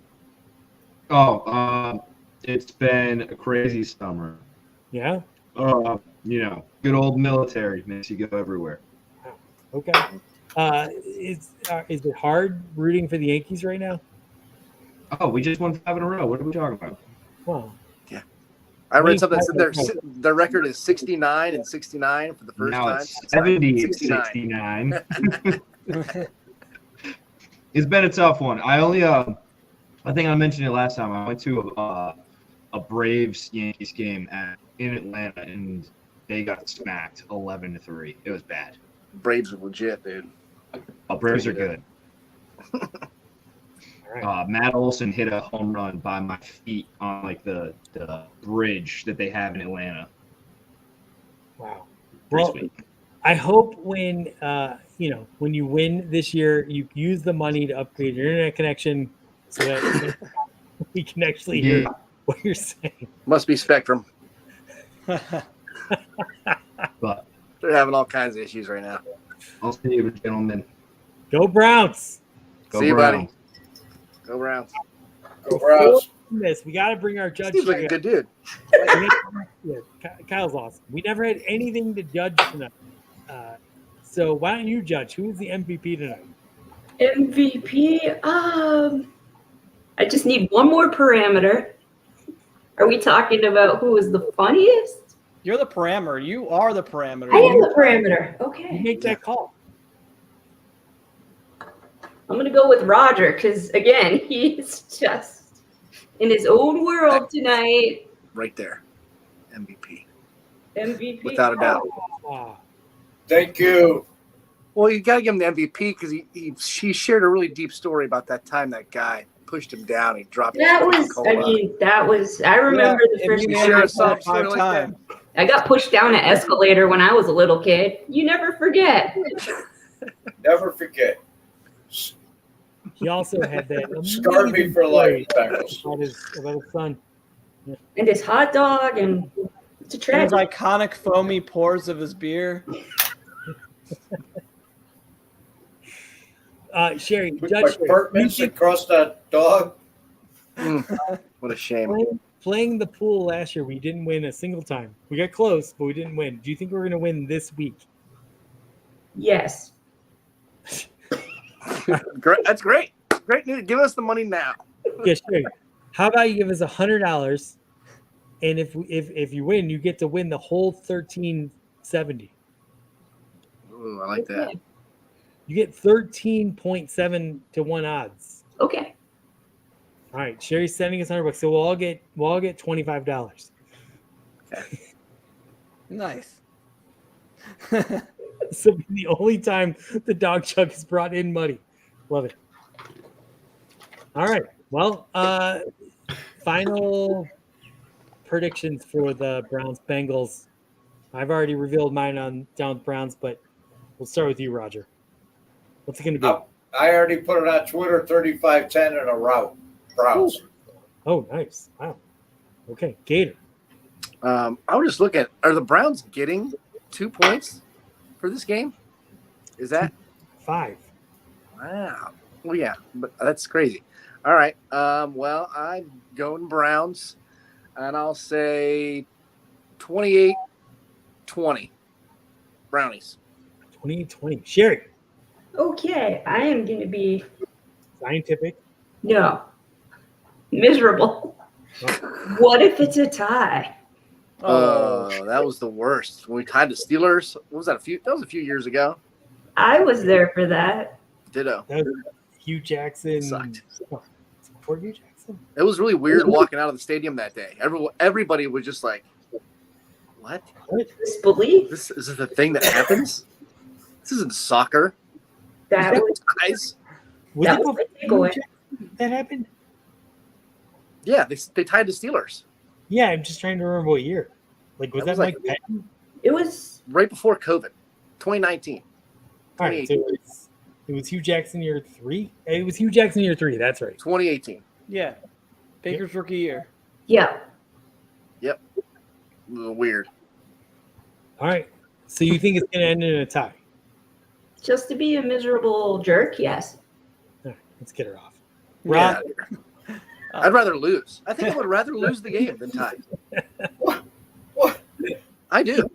H: Oh, it's been a crazy summer.
A: Yeah.
H: Good old military makes you go everywhere.
A: Okay. Is it hard rooting for the Yankees right now?
H: Oh, we just won 5 in a row. What are we talking about?
A: Well,
F: I read something that said their record is 69 and 69 for the first
H: Now
F: time.
H: it's 70 and
F: 69.
H: 69. It's been a tough one. I only I think I mentioned it last time. I went to a Braves Yankees game in Atlanta, and they got smacked 11-3. It was bad.
F: Braves are legit, dude.
H: Braves are good.
A: all right.
H: Matt Olson hit a home run by my feet on like the bridge that they have in Atlanta.
A: Wow.
H: Pretty
A: Well,
H: sweet.
A: I hope when when you win this year, you use the money to upgrade your internet connection so that we can actually hear what you're saying.
F: Must be Spectrum.
H: But
F: They're having all kinds of issues right now.
H: I'll see you, gentlemen.
A: Go Browns!
H: Go
F: See you,
H: Browns.
F: buddy. Go Browns.
C: Go Browns.
A: This we got to bring our judge.
F: Seems like a good dude.
A: Yeah, Kyle's awesome. We never had anything to judge tonight. So why don't you judge? Who is the MVP tonight?
I: MVP. I just need one more parameter. Are we talking about who is the funniest?
B: You're the parameter. You are the parameter.
I: I am the parameter.
A: You
I: Okay.
A: make that call.
I: I'm going to go with Roger because, again, he's just in his own world tonight.
F: Right there. MVP.
I: MVP.
F: Without a doubt.
A: Ah,
C: Thank you.
F: Well, you got to give him the MVP because he shared a really deep story about that time that guy pushed him down. He dropped his
I: That
F: fucking
I: was,
F: cola.
I: I remember the
B: if
I: first
B: you
F: You
B: made
F: share
I: time
F: a soft story
B: five
F: like that?
B: times.
I: I got pushed down an escalator when I was a little kid. You never forget.
C: Never forget.
A: he also had that
C: Scarred me for life, Bengals.
A: about his son.
I: And his hot dog, and it's a
B: And his
I: tragedy.
B: iconic foamy pours of his beer.
A: Sherry,
C: With
A: Judge
C: my
A: Sherry,
C: Perkins
A: you
C: across that dog.
F: What a shame.
A: playing the pool last year, we didn't win a single time. We got close, but we didn't win. Do you think we're going to win this week?
I: Yes.
F: Great. That's great. Great news. Give us the money now.
A: Yeah, Sherry. How about you give us $100, and if you win, you get to win the whole 1370.
F: Ooh, I like that.
A: You get 13.7 to 1 odds.
I: Okay.
A: All right, Sherry's sending us $100, so we'll all get $25.
B: Nice.
A: This will be the only time the dog chuck is brought in money. Love it. All right. Well, final predictions for the Browns Bengals. I've already revealed mine on down with Browns, but we'll start with you, Roger. What's it going to be?
C: I already put it on Twitter, 35-10 in a rout. Browns.
A: Oh, nice. Wow. Okay, Gator.
F: I was just looking. Are the Browns getting 2 points for this game? Is that
A: 5?
F: wow? Well, yeah, but that's crazy. All right. Well, I'm going Browns, and I'll say 28-20 Brownies.
A: 2020. Sherry.
I: Okay, I am going to be
A: Scientific.
I: miserable. What if it's a tie?
F: Oh, that was the worst. When we tied the Steelers, what was that? That was a few years ago.
I: I was there for that.
F: Ditto.
A: That was Hugh Jackson.
F: Sucked.
A: Before Hugh Jackson.
F: It was really weird walking out of the stadium that day. Everybody was just like, "What?
I: Disbelief.
F: This is the thing that happens? This isn't soccer."
I: That was
F: Guys.
A: Was
I: That
A: it
I: was
A: before
I: the takeaway.
A: Hugh Jackson that happened?
F: Yeah, they tied the Steelers
A: Yeah, I'm just trying to remember what year. Like, was
F: That
A: that
F: was
A: Mike
F: like-
A: Patton?
I: it was
F: right before COVID, 2019.
A: All right, so it was Hugh Jackson year 3. It was Hugh Jackson year 3. That's right.
F: 2018.
B: Yeah. Baker's rookie year.
I: yeah.
F: A little weird.
A: All right. So you think it's going to end in a tie?
I: Just to be a miserable jerk, yes.
A: All right, let's get her off.
F: Yeah.
A: Rob,
F: I'd rather lose. I think I would rather lose the game than tie.
C: What?
F: I do.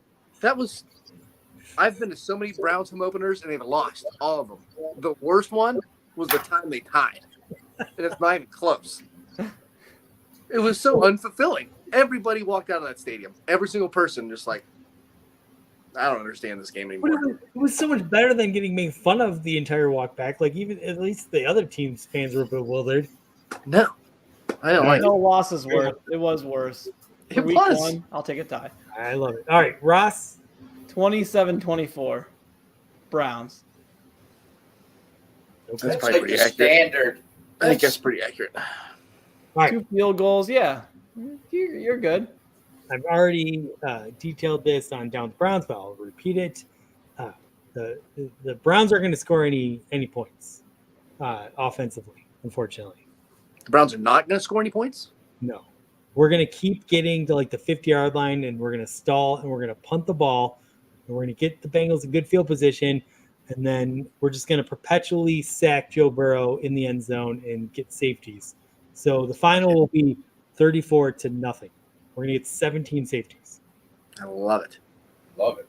F: I've been to so many Browns home openers and they've lost all of them. The worst one was the time they tied, and it's not even close. It was so unfulfilling. Everybody walked out of that stadium. Every single person just like, I don't understand this game
A: but
F: anymore.
A: it was so much better than getting made fun of the entire walk back. Like, even at least the other team's fans were bewildered.
F: No, I don't like
B: No
F: it.
B: loss is worse. It was worse. For
F: It
B: week
F: was.
B: 1, I'll take a tie.
A: I love it. All right, Ross.
B: 27-24. Browns.
A: Okay.
F: That's
C: It's
F: probably
C: like
F: pretty
C: the
F: accurate.
C: standard.
F: I think that's pretty accurate.
A: All right.
B: 2 field goals. Yeah. You're good.
A: I've already detailed this on Down with Browns, but I'll repeat it. The Browns aren't going to score any points offensively, unfortunately.
F: The Browns are not going to score any points?
A: No. We're going to keep getting to like the 50-yard line, and we're going to stall, and we're going to punt the ball, and we're going to get the Bengals in good field position, and then we're just going to perpetually sack Joe Burrow in the end zone and get safeties. So the final will be 34-0. We're going to get 17 safeties.
F: I love it.
C: Love it.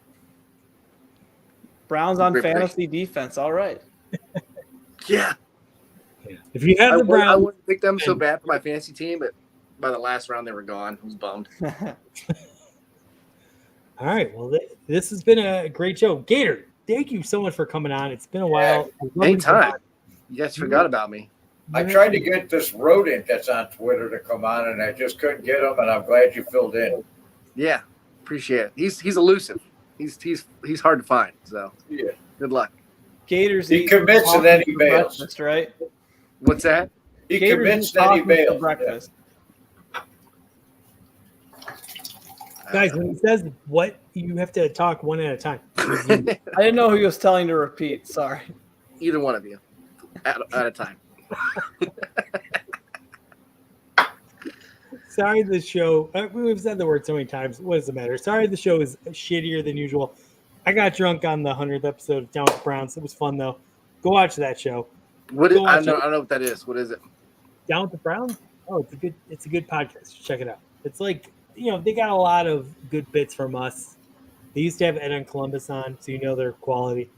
B: Browns on
F: Great
B: fantasy defense. All right.
F: Yeah.
A: Yeah. If you have the
F: I
A: Browns,
F: wouldn't pick them so bad for my fantasy team, but by the last round they were gone. I was bummed.
A: all right. Well, this has been a great show. Gator, thank you so much for coming on. It's been a while.
F: Anytime. You guys forgot about me.
C: I tried to get this rodent that's on Twitter to come on, and I just couldn't get him, and I'm glad you filled in.
F: Yeah. Appreciate it. He's elusive. He's hard to find. So
C: Yeah.
F: good luck.
B: Gators.
C: He
B: eat
C: commits and then he
B: for
C: bails.
B: breakfast, right?
F: What's that?
C: He
B: Gators
C: commits,
B: eat
C: then he
B: tacos for
C: bails.
B: breakfast.
A: Guys, when he says what, you have to talk one at a time.
B: I didn't know who he was telling to repeat. Sorry.
F: Either one of you at a time.
A: Sorry, the show. We've said the word so many times. What does it matter? Sorry, the show is shittier than usual. I got drunk on the 100th episode of Down with the Browns. It was fun though. Go watch that show.
F: What is,
A: Go
F: I
A: watch
F: don't know what that is. What is it?
A: Down with the Browns. Oh, it's a good podcast. Check it out. It's like, they got a lot of good bits from us. They used to have Ed and Columbus on, so you know their quality.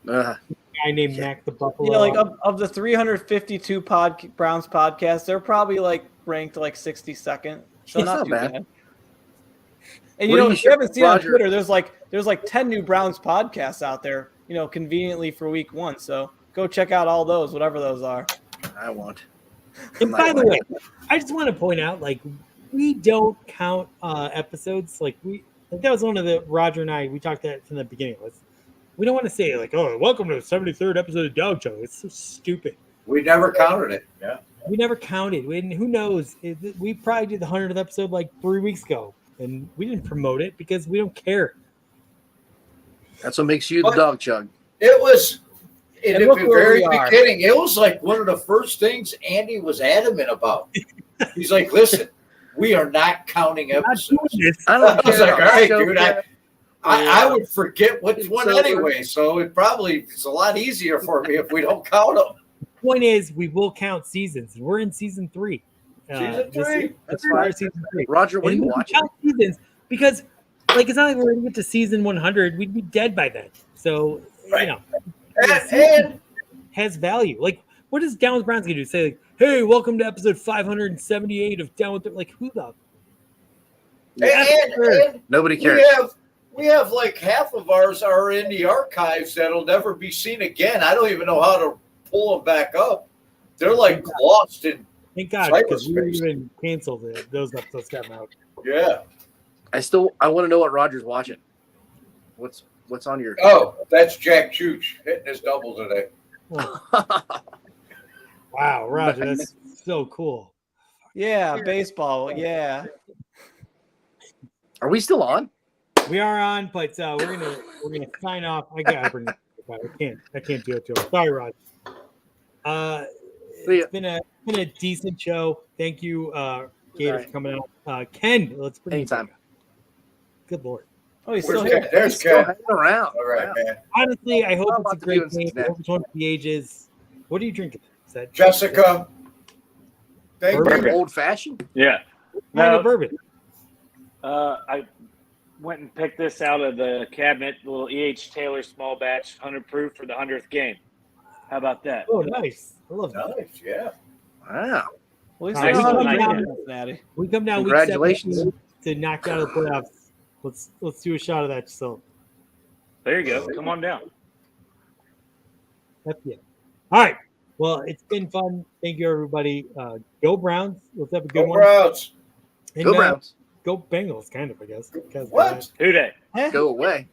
F: Uh,
A: A guy named Mac the Buffalo.
B: Yeah, like of the 352 Browns podcasts, they're probably like ranked like 62nd. So
F: It's
B: not
F: not
B: too
F: bad.
B: bad. And
F: What do you
B: if you haven't seen on
F: Roger?
B: Twitter, there's like 10 new Browns podcasts out there, conveniently for week 1. So go check out all those, whatever those are.
F: I won't.
A: And by the way, I just want to point out, like, we don't count episodes. Like that was one of the Roger and I we talked that from the beginning. We don't want to say like, oh, welcome to the 73rd episode of Dog Show. It's so stupid.
C: We never counted it. Yeah.
A: We never counted. And who knows? We probably did the 100th episode like 3 weeks ago, and we didn't promote it because we don't care.
F: That's what makes you the dog chug.
C: It was in
B: And
C: the
B: look where
C: very
B: we are.
C: beginning. It was like one of the first things Andy was adamant about. He's like, "Listen, we are not counting episodes."
F: I
C: I
F: don't
C: was
F: care.
C: like, "All right,
F: Show
C: dude.
F: care.
C: I would forget which one
F: So-
C: anyway, so it's a lot easier for me if we don't count them."
A: Point is, we will count seasons, and we're in season 3.
C: Season
A: this
C: 3?
A: year.
F: That's
A: We're in
F: fine.
A: season 3.
F: Roger, what are
A: And
F: you
A: we can
F: watching?
A: count seasons because, like, it's not like we're going to get to season 100. We'd be dead by then. So,
C: Right.
A: you know,
C: And
A: has value. Like, what is Down with Browns going to do? Say, like, hey, welcome to episode 578 of Down with the, like, who the?
C: and
F: Nobody cares.
C: we have like half of ours are in the archives that'll never be seen again. I don't even know how to pull them back up. They're like lost in
A: Thank God, because we were even canceled. Those episodes got out.
C: yeah.
F: I want to know what Roger's watching. What's on your?
C: Oh, that's Jack Chooch hitting his double today.
A: Wow, Roger, that's so cool.
B: Yeah, baseball. Yeah.
F: Are we still on?
A: We are on, but we're gonna sign off. I gotta bring it back. I can't do it to him. Sorry, Roger.
F: See ya.
A: It's been a decent show. Thank you, Gator,
F: Right.
A: for coming out. Ken, let's bring
F: Anytime.
A: you. Good Lord.
B: Oh, he's
C: Where's
B: still
C: Ken?
B: here.
C: There's
F: Still
C: Ken.
F: hanging around.
C: All right,
F: Yeah.
C: man.
A: Honestly, I hope
F: How
A: it's a
F: about the
A: great
F: US
A: game. I
F: Cincinnati?
A: hope it's one for the ages. What are you drinking? Is that
C: Jessica. Thank
A: Bourbon.
C: you.
F: Old fashioned.
E: Yeah.
A: kind
E: No,
A: of bourbon?
E: I went and picked this out of the cabinet, the little E.H. Taylor small batch, 100 proof for the 100th game. How about that?
A: Oh, nice. I love that.
C: Nice, yeah.
F: Wow.
B: Well, he's
A: All right,
B: still
A: we
B: in
A: come down-
B: Cincinnati.
A: We come down
F: Congratulations.
A: week 7 to knock out of the playoffs. Let's do a shot of that. So
E: There you go. Come on down.
A: that's it. All right. Well, it's been fun. Thank you, everybody. Go Browns. Let's have a good
C: Go
A: one.
C: Browns.
A: And,
F: Go Browns.
A: Go Bengals, kind of, I guess. Because
C: What?
E: Who dat?
F: Go away.